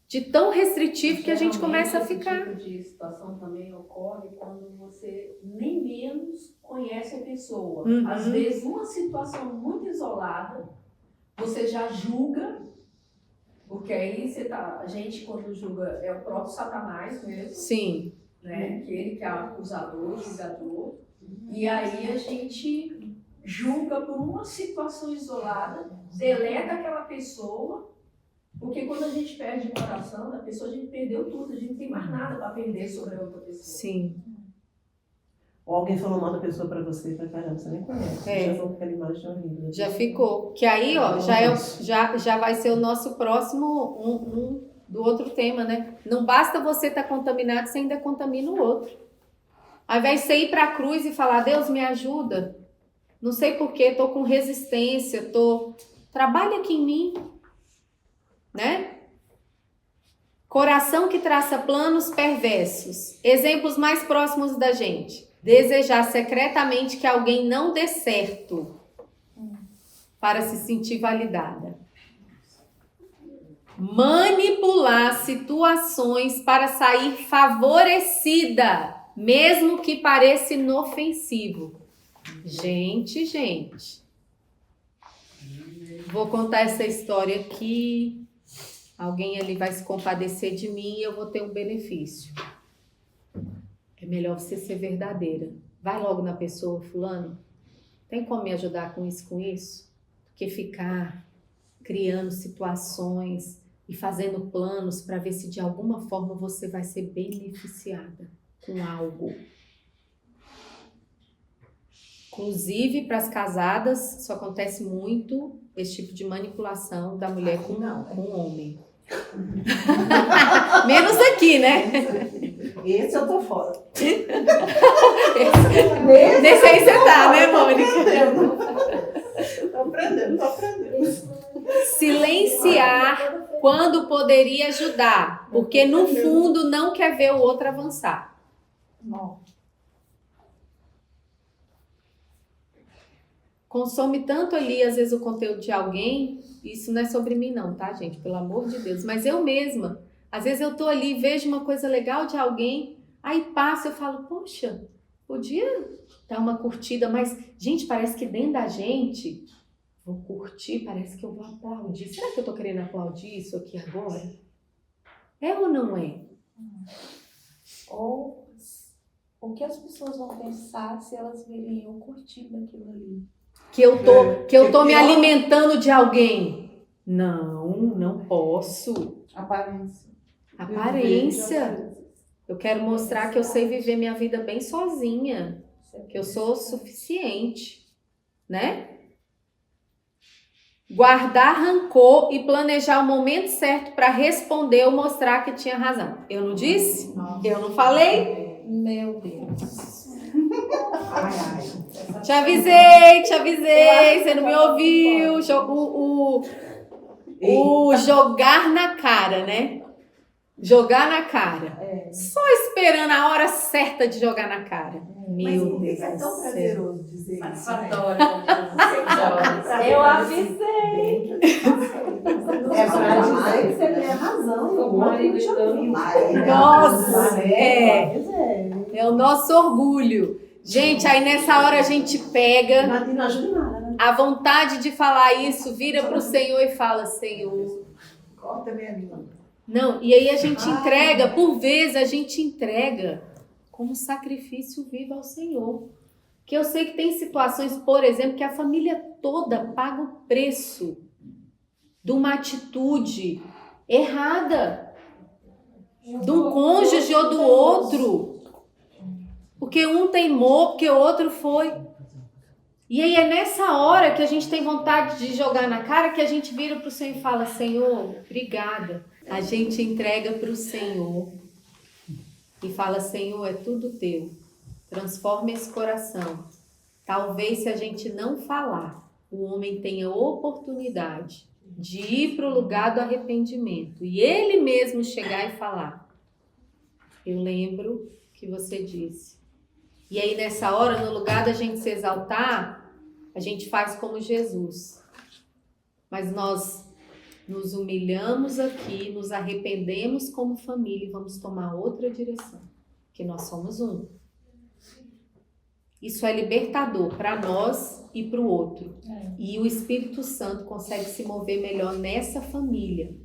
de tão restritivo que a gente começa a ficar. Esse tipo de situação também ocorre quando você nem menos conhece a pessoa. Uhum. Às vezes, uma situação muito isolada, você já julga, porque aí a gente quando julga é o próprio Satanás mesmo. Sim. Né? Que ele que é acusador, julgador. E aí a gente julga por uma situação isolada, deleta aquela pessoa, porque quando a gente perde o coração da pessoa, a gente perdeu tudo, a gente não tem mais nada para aprender sobre a outra pessoa. Sim. Ou alguém falou mal da pessoa pra você, pra caramba, você nem conhece. É. Já ficou com aquela imagem horrível. Já ficou. Que aí, ó, já vai ser o nosso próximo do outro tema, né? Não basta você estar contaminado, você ainda contamina o outro. Ao invés de você ir para a cruz e falar, Deus me ajuda, não sei porquê, estou com resistência, trabalha aqui em mim, né? Coração que traça planos perversos. Exemplos mais próximos da gente. Desejar secretamente que alguém não dê certo para se sentir validada. Manipular situações para sair favorecida, mesmo que pareça inofensivo. Gente. Vou contar essa história aqui. Alguém ali vai se compadecer de mim e eu vou ter um benefício. é melhor você ser verdadeira. Vai logo na pessoa, fulano, tem como me ajudar com isso, Do que ficar criando situações e fazendo planos para ver se de alguma forma você vai ser beneficiada com algo. Inclusive, para as casadas, isso acontece muito, esse tipo de manipulação da mulher com o homem. Menos aqui, né? Esse eu tô fora. Nesse aí você tá, né, Mônica? Tô aprendendo. Silenciar quando poderia ajudar, porque no fundo não quer ver o outro avançar. Consome tanto ali, às vezes, o conteúdo de alguém, isso não é sobre mim não, tá, gente? Pelo amor de Deus. Mas eu mesma, às vezes eu tô ali, vejo uma coisa legal de alguém, aí passa, eu falo, poxa, podia dar uma curtida, mas, gente, parece que dentro da gente, vou curtir, parece que eu vou aplaudir. Será que eu tô querendo aplaudir isso aqui agora? É ou não é? Ou o que as pessoas vão pensar se elas virem eu curtindo aquilo ali? Que eu tô me alimentando de alguém. Não posso. Aparência. Eu quero mostrar que eu sei viver minha vida bem sozinha. Que eu sou suficiente. Né? Guardar rancor e planejar o momento certo para responder ou mostrar que tinha razão. Eu não disse? Eu não falei? Meu Deus. Te avisei, você não me ouviu. O jogar na cara, né? Jogar na cara. Só esperando a hora certa de jogar na cara. Meu Deus é tão prazeroso dizer isso. Eu avisei. É pra dizer que você tem razão. O marido te ouviu. Nossa, é o nosso orgulho. Gente, aí nessa hora a gente pega Não ajuda nada, né? a vontade de falar isso, vira pro Senhor e fala, Senhor. Corta minha língua. Não, e aí a gente entrega, por vezes a gente entrega como sacrifício vivo ao Senhor. Que eu sei que tem situações, por exemplo, que a família toda paga o preço de uma atitude errada, de um cônjuge ou do outro. Porque um teimou, porque o outro foi. E aí é nessa hora que a gente tem vontade de jogar na cara que a gente vira pro Senhor e fala, Senhor, obrigada. A gente entrega pro Senhor e fala, Senhor, é tudo teu. Transforma esse coração. Talvez se a gente não falar, o homem tenha oportunidade de ir pro lugar do arrependimento e ele mesmo chegar e falar, eu lembro que você disse. E aí nessa hora, no lugar da gente se exaltar, a gente faz como Jesus. Mas nós nos humilhamos aqui, nos arrependemos como família e vamos tomar outra direção. Porque nós somos um. Isso é libertador para nós e para o outro. E o Espírito Santo consegue se mover melhor nessa família.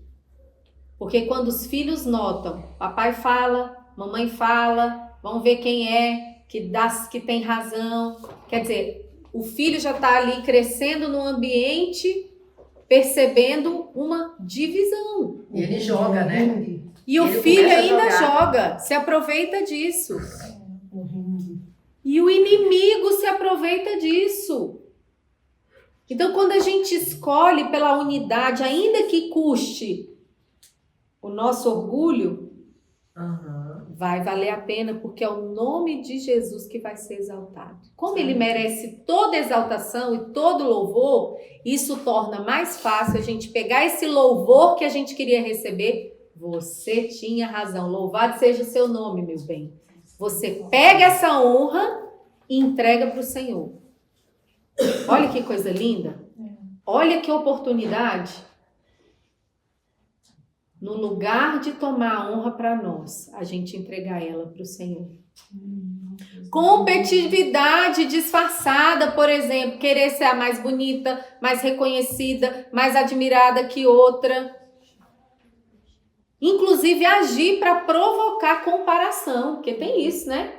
Porque quando os filhos notam, papai fala, mamãe fala, vamos ver quem é que tem razão. Quer dizer, o filho já está ali crescendo no ambiente, percebendo uma divisão. E ele joga, né? E o filho ainda joga, se aproveita disso. E o inimigo se aproveita disso. Então, quando a gente escolhe pela unidade, ainda que custe o nosso orgulho, vai valer a pena, porque é o nome de Jesus que vai ser exaltado. Como ele merece toda exaltação e todo louvor, isso torna mais fácil a gente pegar esse louvor que a gente queria receber. Você tinha razão, louvado seja o seu nome, meu bem. Você pega essa honra e entrega para o Senhor. Olha que coisa linda. Olha que oportunidade. No lugar de tomar a honra para nós, a gente entregar ela para o Senhor. Competitividade disfarçada, por exemplo, querer ser a mais bonita, mais reconhecida, mais admirada que outra. Inclusive agir para provocar comparação, porque tem isso, né?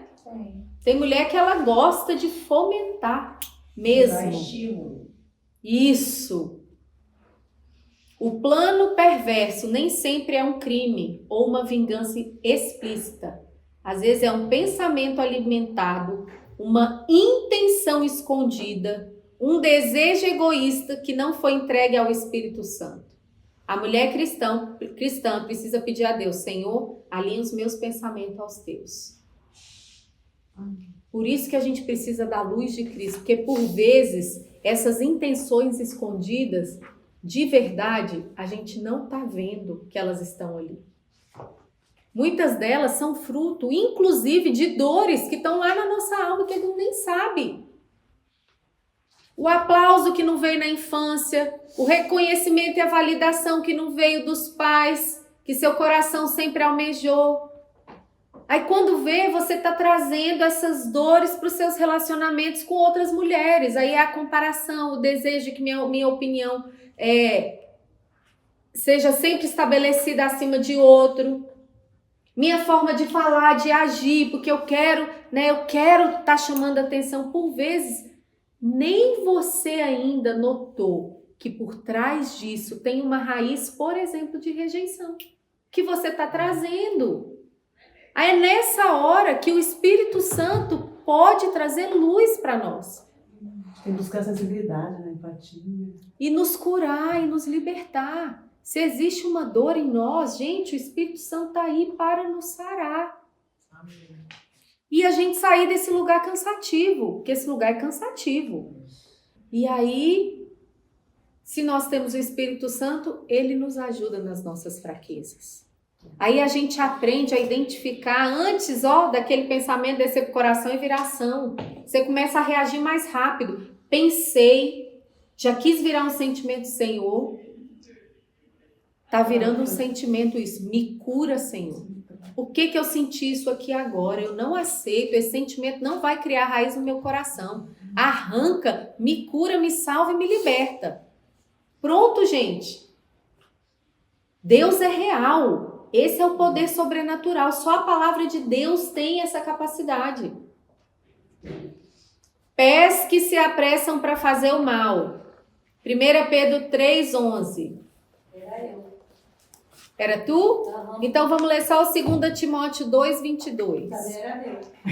Tem mulher que ela gosta de fomentar mesmo. Isso. O plano perverso nem sempre é um crime ou uma vingança explícita. Às vezes é um pensamento alimentado, uma intenção escondida, um desejo egoísta que não foi entregue ao Espírito Santo. A mulher cristã precisa pedir a Deus: Senhor, alinha os meus pensamentos aos teus. Por isso que a gente precisa da luz de Cristo, porque por vezes essas intenções escondidas, de verdade, a gente não está vendo que elas estão ali. Muitas delas são fruto, inclusive, de dores que estão lá na nossa alma que a gente nem sabe. O aplauso que não veio na infância, o reconhecimento e a validação que não veio dos pais, que seu coração sempre almejou. Aí quando vê, você está trazendo essas dores para os seus relacionamentos com outras mulheres. Aí é a comparação, o desejo que minha opinião seja sempre estabelecida acima de outro. Minha forma de falar, de agir, porque eu quero estar chamando atenção. Por vezes, nem você ainda notou que por trás disso tem uma raiz, por exemplo, de rejeição, que você está trazendo. Aí é nessa hora que o Espírito Santo pode trazer luz para nós. Tem que buscar sensibilidade, né? Empatia. E nos curar e nos libertar. Se existe uma dor em nós, gente, o Espírito Santo está aí para nos sarar. Amém. E a gente sair desse lugar cansativo, porque esse lugar é cansativo. E aí, se nós temos o Espírito Santo, ele nos ajuda nas nossas fraquezas. Aí a gente aprende a identificar antes, daquele pensamento descer pro coração e virar ação. Você começa a reagir mais rápido. Pensei, já quis virar um sentimento, Senhor. Tá virando um sentimento isso. Me cura, Senhor. Por que eu senti isso aqui agora? Eu não aceito. Esse sentimento não vai criar raiz no meu coração. Arranca, me cura, me salva e me liberta. Pronto, gente. Deus é real. Esse é o poder sobrenatural. Só a palavra de Deus tem essa capacidade. Pés que se apressam para fazer o mal. 1 Pedro 3,11. Era tu? Uhum. Então vamos ler só o 2 Timóteo 2,22.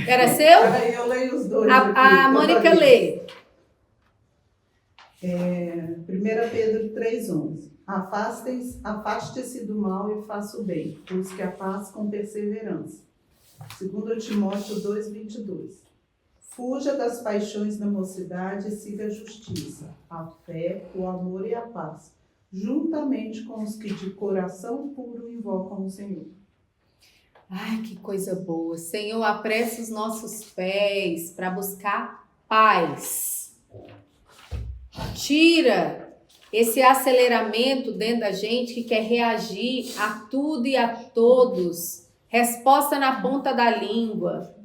Era seu? Eu leio os dois. A Mônica lê. 1 Pedro 3,11. Afaste-se do mal e faça o bem, busque a paz com perseverança. 2 Timóteo 2,22. Fuja das paixões da mocidade e siga a justiça, a fé, o amor e a paz, juntamente com os que de coração puro invocam o Senhor. Ai, que coisa boa. Senhor, apressa os nossos pés para buscar paz. Tira esse aceleramento dentro da gente que quer reagir a tudo e a todos. Resposta na ponta da língua.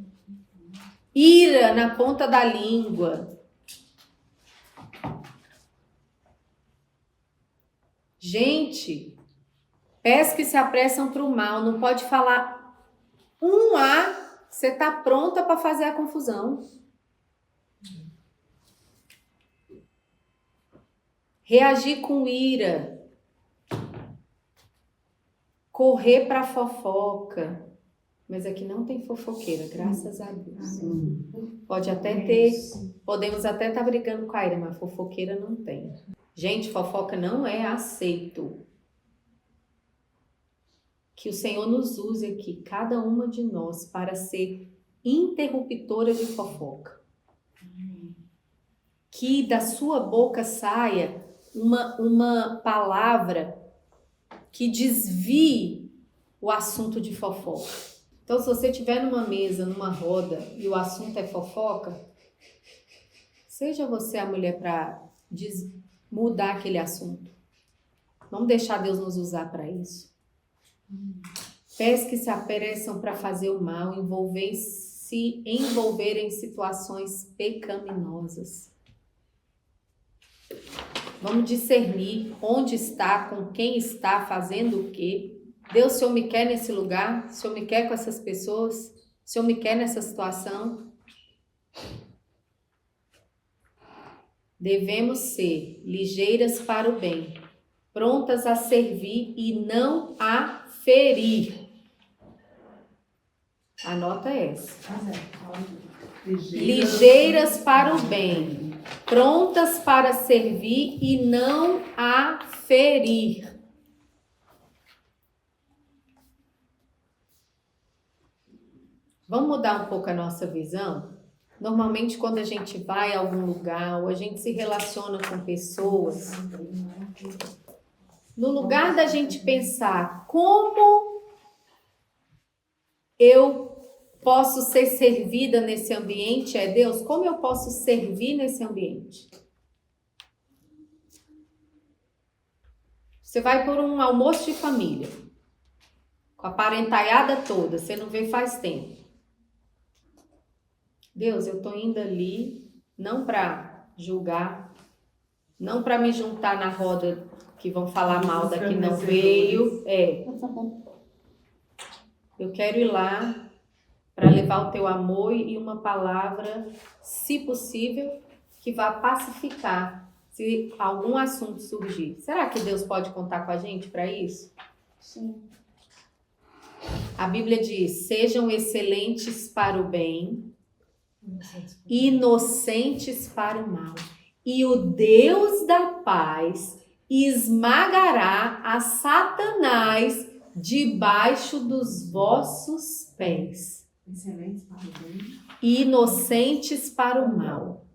Ira na ponta da língua. Gente, pés que se apressam para o mal. Não pode falar um A, você está pronta para fazer a confusão. Reagir com ira. Correr para fofoca. Mas aqui não tem fofoqueira, graças a Deus. Pode até ter, podemos até estar brigando com a ira, mas fofoqueira não tem. Gente, fofoca não é aceito. Que o Senhor nos use aqui, cada uma de nós, para ser interruptora de fofoca. Que da sua boca saia uma palavra que desvie o assunto de fofoca. Então, se você estiver numa mesa, numa roda, e o assunto é fofoca, seja você a mulher para mudar aquele assunto. Vamos deixar Deus nos usar para isso. Pés que se apressam para fazer o mal, se envolver em situações pecaminosas. Vamos discernir onde está, com quem está, fazendo o quê. Deus, o Senhor me quer nesse lugar? O Senhor me quer com essas pessoas? O Senhor me quer nessa situação? Devemos ser ligeiras para o bem, prontas a servir e não a ferir. Anota essa. Ligeiras para o bem, prontas para servir e não a ferir. Vamos mudar um pouco a nossa visão? Normalmente, quando a gente vai a algum lugar ou a gente se relaciona com pessoas, no lugar da gente pensar como eu posso ser servida nesse ambiente, Deus, como eu posso servir nesse ambiente? Você vai por um almoço de família, com a parentaiada toda, você não vê faz tempo. Deus, eu tô indo ali não para julgar, não para me juntar na roda que vão falar mal da que não veio. Eu quero ir lá para levar o teu amor e uma palavra, se possível, que vá pacificar se algum assunto surgir. Será que Deus pode contar com a gente para isso? Sim. A Bíblia diz: sejam excelentes para o bem, inocentes para o mal, e o Deus da paz esmagará a Satanás debaixo dos vossos pés. Excelentes para o bem. Inocentes para o mal,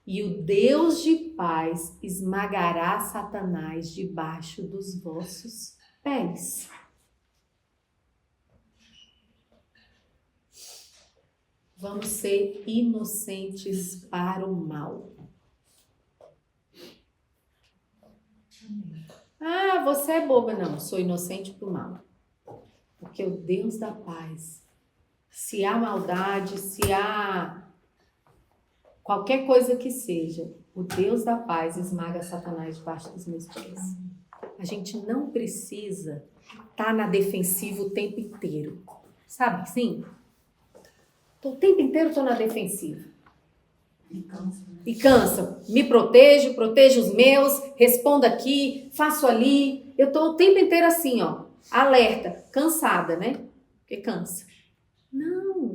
e o Deus de paz esmagará Satanás debaixo dos vossos pés. Vamos ser inocentes para o mal. Ah, você é boba. Não, sou inocente para o mal. Porque o Deus da paz, se há maldade, se há qualquer coisa que seja, o Deus da paz esmaga Satanás debaixo dos meus pés. A gente não precisa estar na defensiva o tempo inteiro. Sabe assim? O tempo inteiro estou na defensiva. E cansa. Me protejo os meus, respondo aqui, faço ali. Eu estou o tempo inteiro assim, ó, alerta, cansada, né? Porque cansa. Não.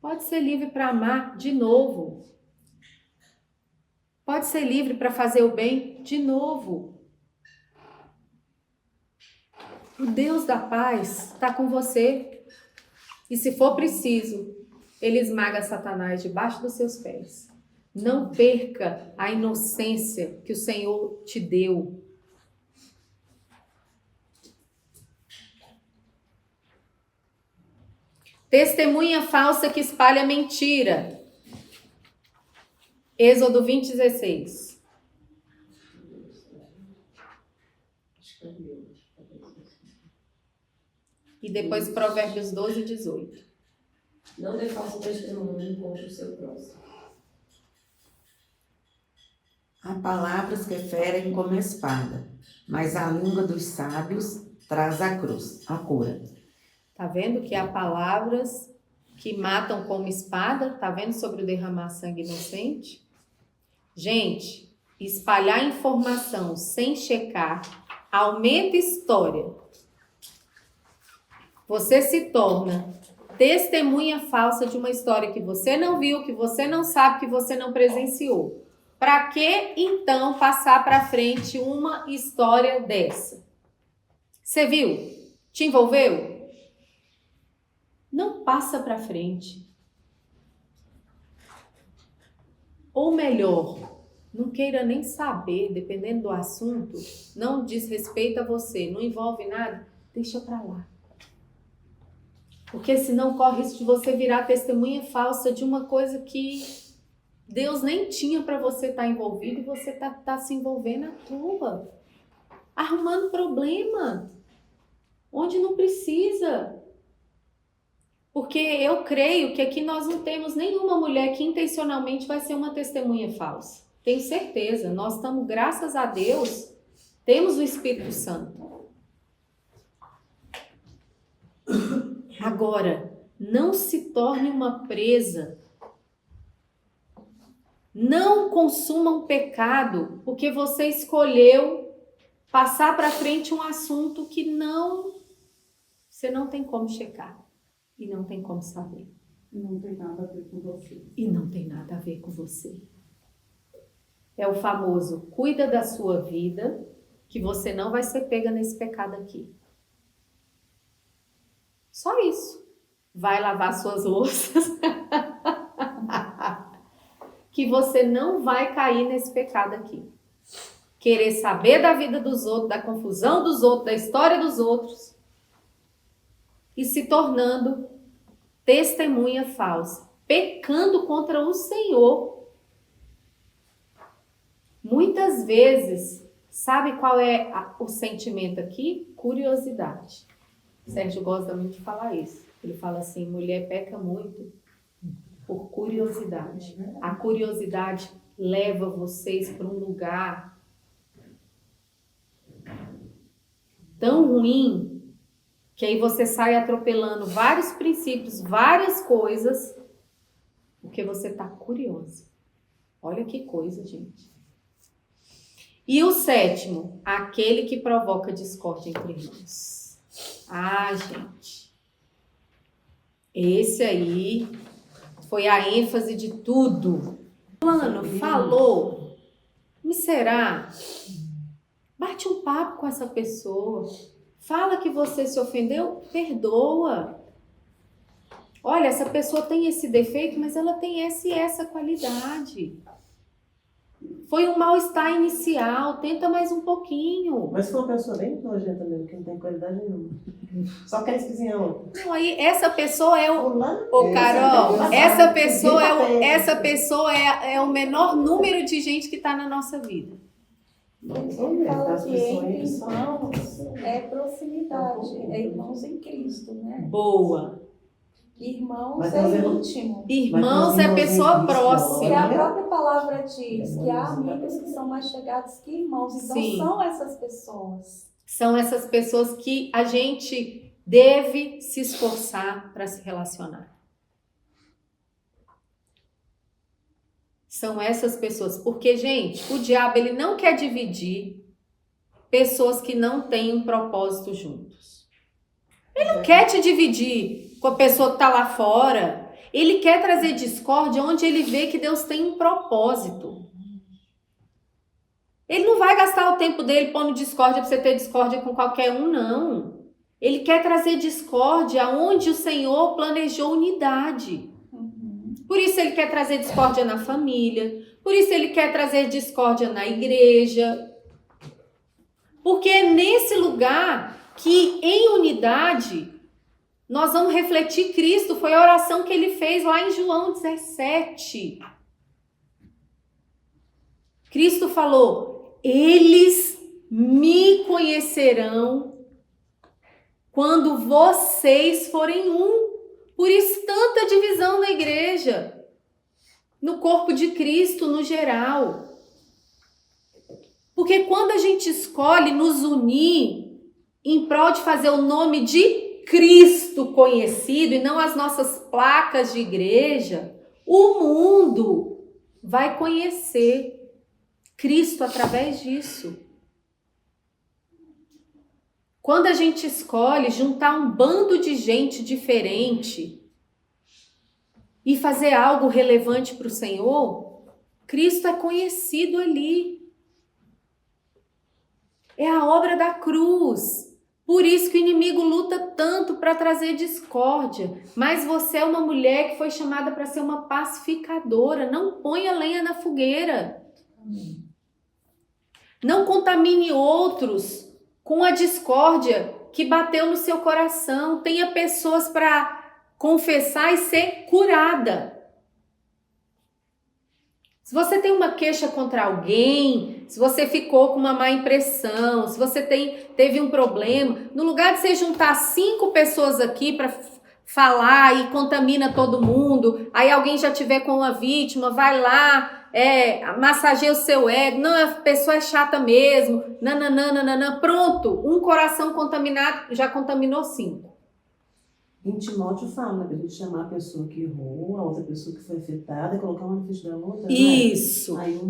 Pode ser livre para amar de novo. Pode ser livre para fazer o bem de novo. O Deus da paz está com você. E se for preciso, ele esmaga Satanás debaixo dos seus pés. Não perca a inocência que o Senhor te deu. Testemunha falsa que espalha mentira. Êxodo 20:16. E depois Provérbios 12:18. Não dê falso testemunho contra o seu próximo. Há palavras que ferem como espada, mas a língua dos sábios traz a cura. Tá vendo que há palavras que matam como espada? Tá vendo sobre o derramar sangue inocente? Gente, espalhar informação sem checar aumenta história. Você se torna testemunha falsa de uma história que você não viu, que você não sabe, que você não presenciou. Para que, então, passar para frente uma história dessa? Você viu? Te envolveu? Não passa para frente. Ou melhor, não queira nem saber, dependendo do assunto, não diz respeito a você, não envolve nada, deixa para lá. Porque senão corre risco de você virar testemunha falsa de uma coisa que Deus nem tinha para você estar envolvido e você tá se envolvendo à toa. Arrumando problema onde não precisa. Porque eu creio que aqui nós não temos nenhuma mulher que intencionalmente vai ser uma testemunha falsa. Tenho certeza. Nós estamos, graças a Deus, temos o Espírito Santo. Agora, Não se torne uma presa. Não consuma um pecado porque você escolheu passar para frente um assunto que você não tem como checar e não tem como saber. Não tem nada a ver com você. E não tem nada a ver com você. É o famoso, cuida da sua vida, que você não vai ser pega nesse pecado aqui. Só isso. Vai lavar suas louças. Que você não vai cair nesse pecado aqui. Querer saber da vida dos outros, da confusão dos outros, da história dos outros. E se tornando testemunha falsa. Pecando contra o Senhor. Muitas vezes, sabe qual é o sentimento aqui? Curiosidade. Sérgio gosta muito de falar isso. Ele fala assim, mulher peca muito por curiosidade. A curiosidade leva vocês para um lugar tão ruim que aí você sai atropelando vários princípios, várias coisas, porque você está curioso. Olha que coisa, gente. E o 7º, aquele que provoca discórdia entre irmãos. Ah, gente. Esse aí foi a ênfase de tudo. Fulano falou, me será? Bate um papo com essa pessoa. Fala que você se ofendeu, perdoa. Olha, essa pessoa tem esse defeito, mas ela tem essa e essa qualidade. Foi um mal-estar inicial, tenta mais um pouquinho. Mas foi uma pessoa bem nojenta mesmo, que não tem qualidade nenhuma. Só quer esquisinhar outro. Não, aí essa pessoa é o Carol, essa pessoa é o menor número de gente que está na nossa vida. Ele fala que entre irmãos é proximidade, é irmãos em Cristo, né? Boa. Irmãos é íntimo. Irmãos é pessoa próxima. E a própria palavra diz que há amigos que são mais chegados que irmãos. Então Sim. São essas pessoas. São essas pessoas que a gente deve se esforçar para se relacionar. São essas pessoas. Porque, gente, o diabo ele não quer dividir pessoas que não têm um propósito juntos. Ele não quer te dividir com a pessoa que está lá fora. Ele quer trazer discórdia onde ele vê que Deus tem um propósito. Ele não vai gastar o tempo dele pondo discórdia para você ter discórdia com qualquer um, não. Ele quer trazer discórdia onde o Senhor planejou unidade. Por isso ele quer trazer discórdia na família. Por isso ele quer trazer discórdia na igreja. Porque é nesse lugar que, em unidade, nós vamos refletir Cristo. Foi a oração que ele fez lá em João 17. Cristo falou, eles me conhecerão quando vocês forem um. Por isso, tanta divisão na igreja, no corpo de Cristo, no geral. Porque quando a gente escolhe nos unir em prol de fazer o nome de Cristo conhecido e não as nossas placas de igreja, o mundo vai conhecer Cristo através disso. Quando a gente escolhe juntar um bando de gente diferente e fazer algo relevante para o Senhor, Cristo é conhecido ali. É a obra da cruz. Por isso que o inimigo luta tanto para trazer discórdia. Mas você é uma mulher que foi chamada para ser uma pacificadora. Não ponha lenha na fogueira. Não contamine outros com a discórdia que bateu no seu coração. Tenha pessoas para confessar e ser curada. Se você tem uma queixa contra alguém, se você ficou com uma má impressão, se você teve um problema, no lugar de você juntar 5 pessoas aqui para falar e contamina todo mundo, aí alguém já tiver com uma vítima, vai lá, massageia o seu ego, não, a pessoa é chata mesmo, nananana, pronto, um coração contaminado já contaminou 5. Em Timóteo fala, né, a gente chamar a pessoa que errou, a outra pessoa que foi afetada, e colocar uma na frente da outra. Isso. Né? Aí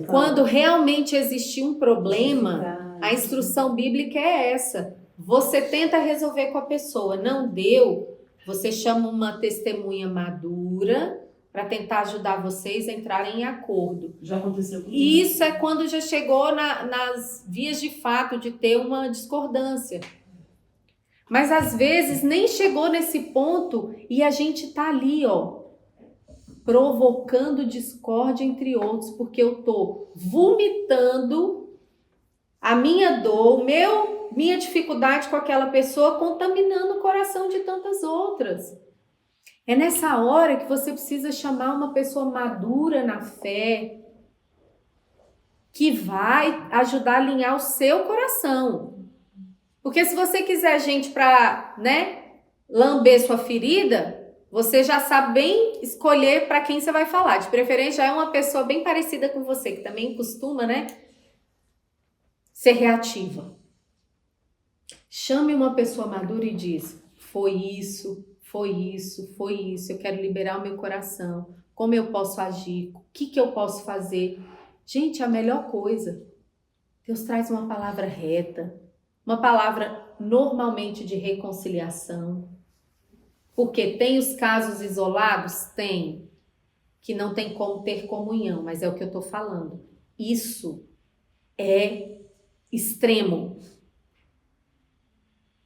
Quando realmente existir um problema, a instrução bíblica é essa. Você tenta resolver com a pessoa, não deu, você chama uma testemunha madura para tentar ajudar vocês a entrarem em acordo. Já aconteceu comigo. Isso é quando já chegou nas vias de fato de ter uma discordância. Mas às vezes nem chegou nesse ponto e a gente tá ali, ó, provocando discórdia entre outros, porque eu tô vomitando a minha dor, minha dificuldade com aquela pessoa, contaminando o coração de tantas outras. É nessa hora que você precisa chamar uma pessoa madura na fé, que vai ajudar a alinhar o seu coração. Porque se você quiser gente para, né, lamber sua ferida, você já sabe bem escolher para quem você vai falar. De preferência, já é uma pessoa bem parecida com você, que também costuma, né, ser reativa. Chame uma pessoa madura e diz: foi isso, foi isso, foi isso. Eu quero liberar o meu coração. Como eu posso agir? O que eu posso fazer? Gente, a melhor coisa. Deus traz uma palavra reta. Uma palavra normalmente de reconciliação. Porque tem os casos isolados? Tem. Que não tem como ter comunhão, mas é o que eu estou falando. Isso é extremo.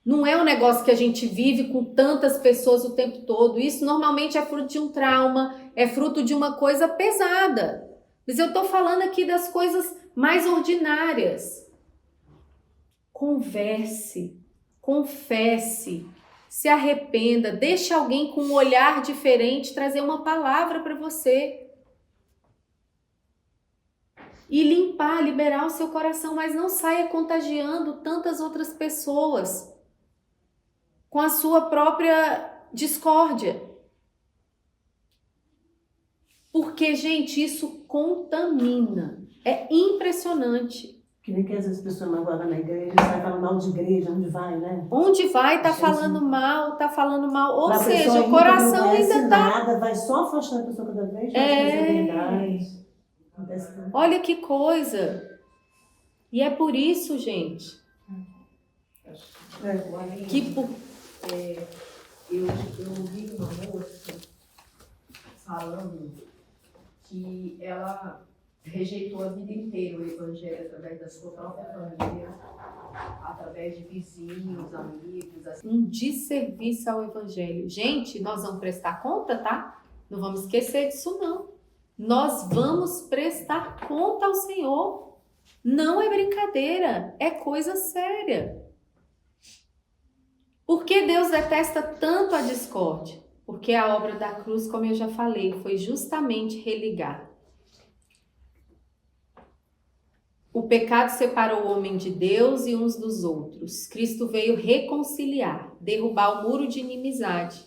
Não é um negócio que a gente vive com tantas pessoas o tempo todo. Isso normalmente é fruto de um trauma, é fruto de uma coisa pesada. Mas eu estou falando aqui das coisas mais ordinárias. Converse, confesse, se arrependa, deixe alguém com um olhar diferente trazer uma palavra para você. E limpar, liberar o seu coração, mas não saia contagiando tantas outras pessoas com a sua própria discórdia. Porque, gente, isso contamina. É impressionante. Que nem que às vezes a pessoa magoada na igreja, sai falando mal de igreja, onde vai, né? Onde vai, tá falando mal, tá falando mal. Ou seja, o coração ainda tá... nada, vai só afastando a pessoa cada vez mais verdade. Olha que coisa. E é por isso, gente, que eu ouvi uma moça falando que ela rejeitou a vida inteira o evangelho através da sua própria família, através de vizinhos, amigos. Assim. Um desserviço ao evangelho. Gente, nós vamos prestar conta, tá? Não vamos esquecer disso, não. Nós vamos prestar conta ao Senhor. Não é brincadeira, é coisa séria. Por que Deus detesta tanto a discórdia? Porque a obra da cruz, como eu já falei, foi justamente religar. O pecado separou o homem de Deus e uns dos outros. Cristo veio reconciliar, derrubar o muro de inimizade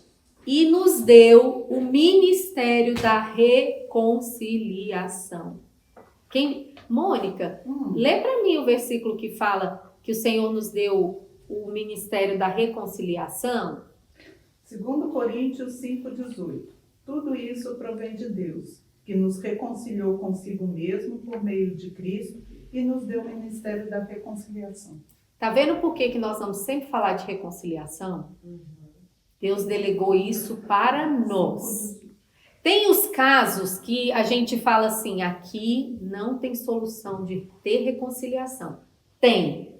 e nos deu o ministério da reconciliação. Mônica, lê para mim o versículo que fala que o Senhor nos deu o ministério da reconciliação. 2 Coríntios 5,18. Tudo isso provém de Deus, que nos reconciliou consigo mesmo por meio de Cristo e nos deu o ministério da reconciliação. Tá vendo por que nós vamos sempre falar de reconciliação? Deus delegou isso para nós. Tem os casos que a gente fala assim, aqui não tem solução de ter reconciliação. Tem.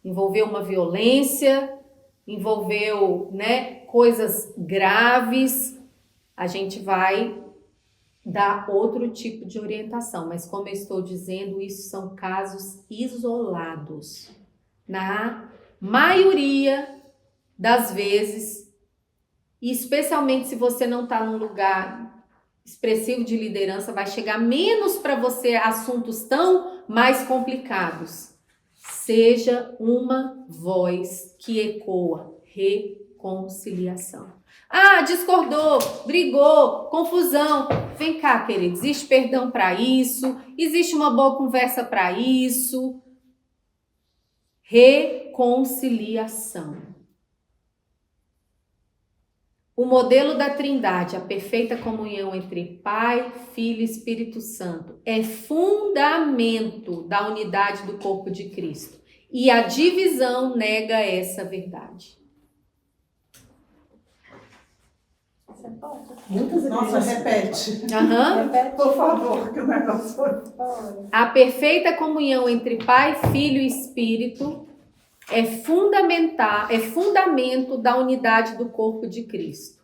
Envolveu uma violência, envolveu, né, coisas graves, a gente vai dar outro tipo de orientação. Mas como eu estou dizendo, isso são casos isolados. Na maioria das vezes, e especialmente se você não está num lugar expressivo de liderança, vai chegar menos para você assuntos tão mais complicados. Seja uma voz que ecoa reconciliação. Ah, discordou, brigou, confusão. Vem cá, querido, existe perdão para isso, existe uma boa conversa para isso. Reconciliação. O modelo da Trindade, a perfeita comunhão entre Pai, Filho e Espírito Santo, é fundamento da unidade do corpo de Cristo. E a divisão nega essa verdade. Nossa, repete. Aham. Por favor, que o negócio foi. A perfeita comunhão entre Pai, Filho e Espírito é fundamento da unidade do corpo de Cristo.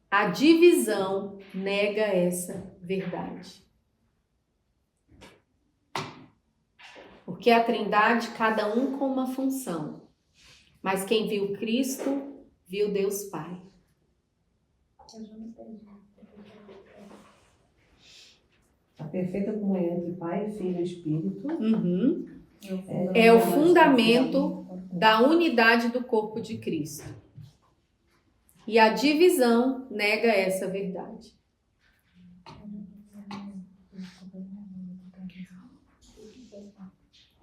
A divisão nega essa verdade. Porque a Trindade, cada um com uma função. Mas quem viu Cristo, viu Deus Pai. A perfeita comunhão entre Pai, Filho e Espírito. É o fundamento da unidade do corpo de Cristo. E a divisão nega essa verdade.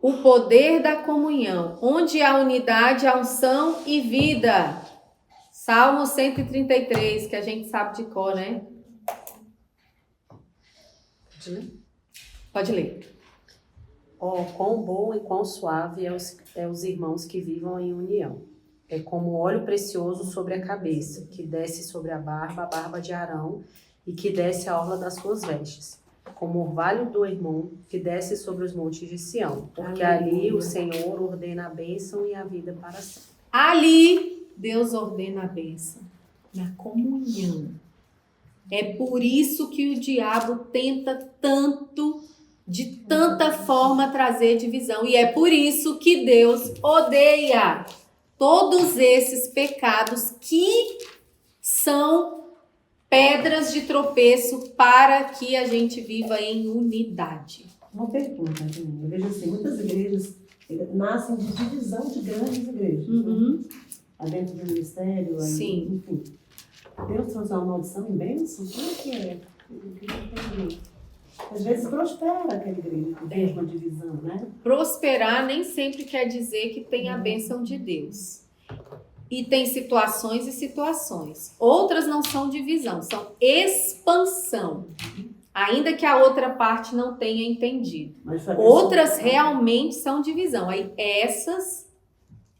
O poder da comunhão, onde há unidade, há unção e vida. Salmo 133, que a gente sabe de cor, né? Pode ler? Pode ler. Oh, quão bom e quão suave é os irmãos que vivam em união. É como óleo precioso sobre a cabeça, que desce sobre a barba de Arão, e que desce a orla das suas vestes. Como o orvalho do Hermon, que desce sobre os montes de Sião. Porque ali o Senhor ordena a bênção e a vida para sempre. Ali Deus ordena a bênção, na comunhão. É por isso que o diabo tenta tanto, de tanta forma, trazer divisão. E é por isso que Deus odeia todos esses pecados que são pedras de tropeço para que a gente viva em unidade. Uma pergunta, eu vejo assim, muitas igrejas nascem de divisão de grandes igrejas. Né? Dentro do ministério, aí, Sim. Enfim. Deus transforma maldição em bênção? Como é que é? Às vezes prospera aquela igreja que tem uma divisão, né? Prosperar nem sempre quer dizer que tem a bênção de Deus. E tem situações e situações. Outras não são divisão, são expansão. Ainda que a outra parte não tenha entendido. Outras realmente são divisão. Aí essas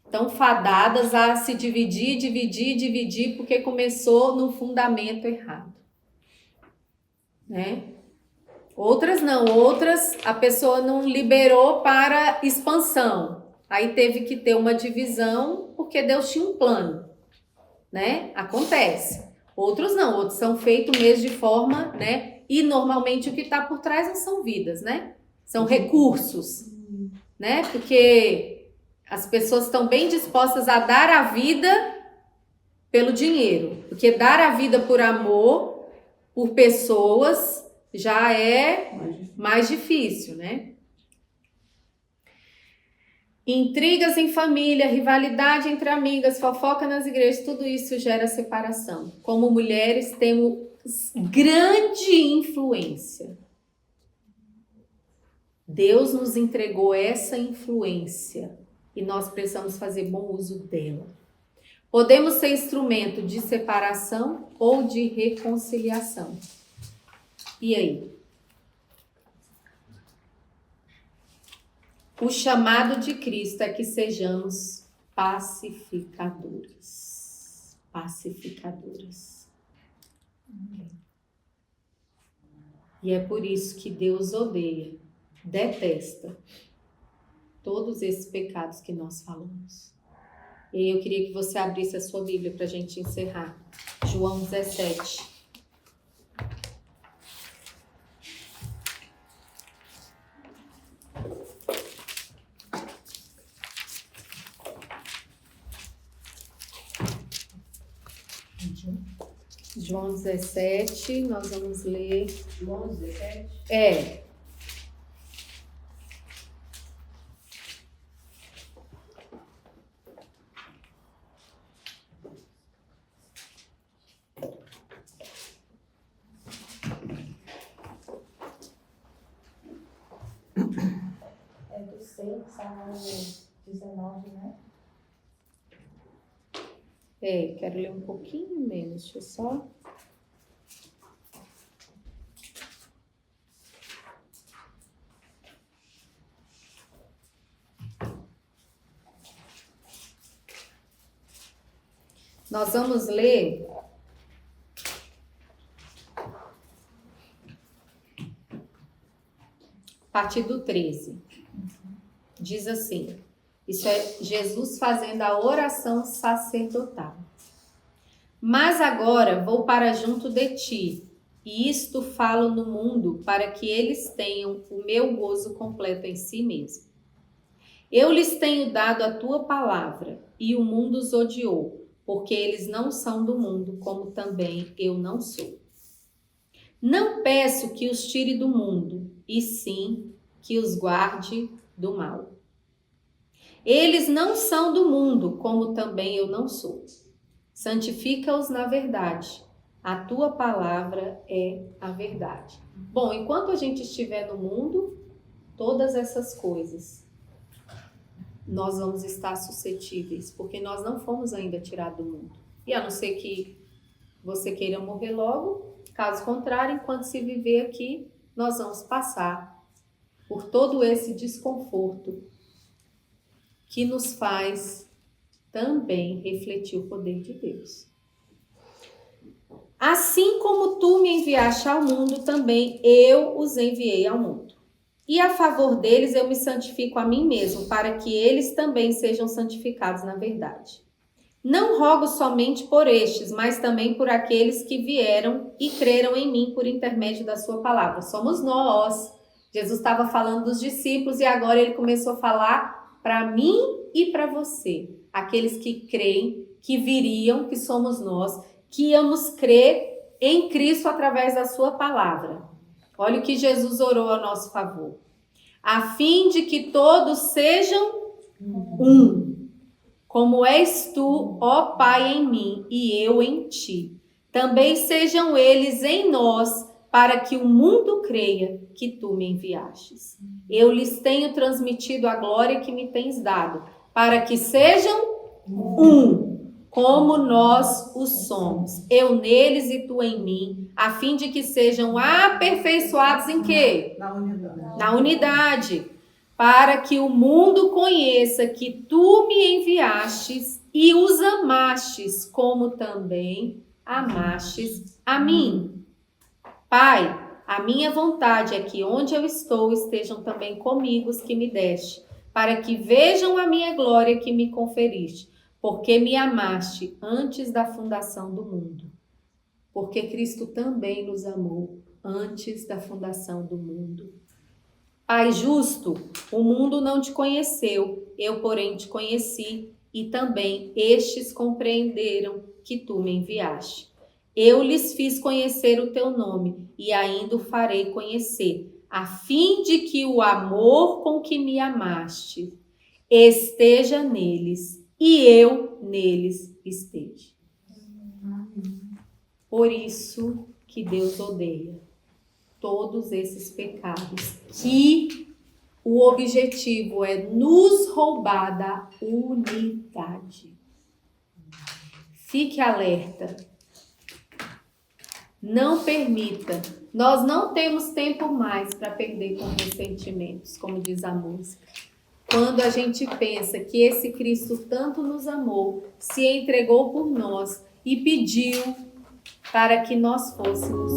estão fadadas a se dividir, porque começou no fundamento errado. Né? Outras não. Outras a pessoa não liberou para expansão. Aí teve que ter uma divisão porque Deus tinha um plano, né? Acontece. Outros não, outros são feitos mesmo de forma, né? E normalmente o que está por trás não são vidas, né? São recursos, né? Porque as pessoas estão bem dispostas a dar a vida pelo dinheiro. Porque dar a vida por amor, por pessoas, já é mais difícil, né? Intrigas em família, rivalidade entre amigas, fofoca nas igrejas, tudo isso gera separação. Como mulheres, temos grande influência. Deus nos entregou essa influência e nós precisamos fazer bom uso dela. Podemos ser instrumento de separação ou de reconciliação. E aí? O chamado de Cristo é que sejamos pacificadores. Pacificadoras. E é por isso que Deus odeia, detesta todos esses pecados que nós falamos. E aí eu queria que você abrisse a sua Bíblia para a gente encerrar. João 17. João 17, nós vamos ler. João 17? É. É do 6 ao 19, né? Quero ler um pouquinho menos, deixa eu só. Nós vamos ler a partir do 13. Diz assim, isso é Jesus fazendo a oração sacerdotal. Mas agora vou para junto de ti, e isto falo no mundo para que eles tenham o meu gozo completo em si mesmo. Eu lhes tenho dado a tua palavra, e o mundo os odiou, porque eles não são do mundo, como também eu não sou. Não peço que os tire do mundo, e sim que os guarde do mal. Eles não são do mundo, como também eu não sou. Santifica-os na verdade. A tua palavra é a verdade. Bom, enquanto a gente estiver no mundo, todas essas coisas nós vamos estar suscetíveis, porque nós não fomos ainda tirados do mundo. E a não ser que você queira morrer logo, caso contrário, enquanto se viver aqui, nós vamos passar por todo esse desconforto que nos faz também refletir o poder de Deus. Assim como tu me enviaste ao mundo, também eu os enviei ao mundo. E a favor deles eu me santifico a mim mesmo, para que eles também sejam santificados na verdade. Não rogo somente por estes, mas também por aqueles que vieram e creram em mim por intermédio da sua palavra. Somos nós. Jesus estava falando dos discípulos e agora ele começou a falar para mim e para você. Aqueles que creem, que viriam, que somos nós, que íamos crer em Cristo através da sua palavra. Olha o que Jesus orou a nosso favor. A fim de que todos sejam um, como és tu, ó Pai, em mim e eu em ti. Também sejam eles em nós, para que o mundo creia que tu me enviastes. Eu lhes tenho transmitido a glória que me tens dado, para que sejam um, como nós o somos, eu neles e tu em mim, a fim de que sejam aperfeiçoados em quê? Na unidade, para que o mundo conheça que tu me enviastes e os amastes, como também amastes a mim. Pai, a minha vontade é que onde eu estou estejam também comigo os que me deste, para que vejam a minha glória que me conferiste, porque me amaste antes da fundação do mundo. Porque Cristo também nos amou antes da fundação do mundo. Pai justo, o mundo não te conheceu, eu, porém, te conheci, e também estes compreenderam que tu me enviaste. Eu lhes fiz conhecer o teu nome, e ainda o farei conhecer, a fim de que o amor com que me amaste esteja neles, e eu neles esteja. Por isso que Deus odeia todos esses pecados, que o objetivo é nos roubar da unidade. Fique alerta. Não permita. Nós não temos tempo mais para perder com ressentimentos, como diz a música. Quando a gente pensa que esse Cristo tanto nos amou, se entregou por nós e pediu para que nós fôssemos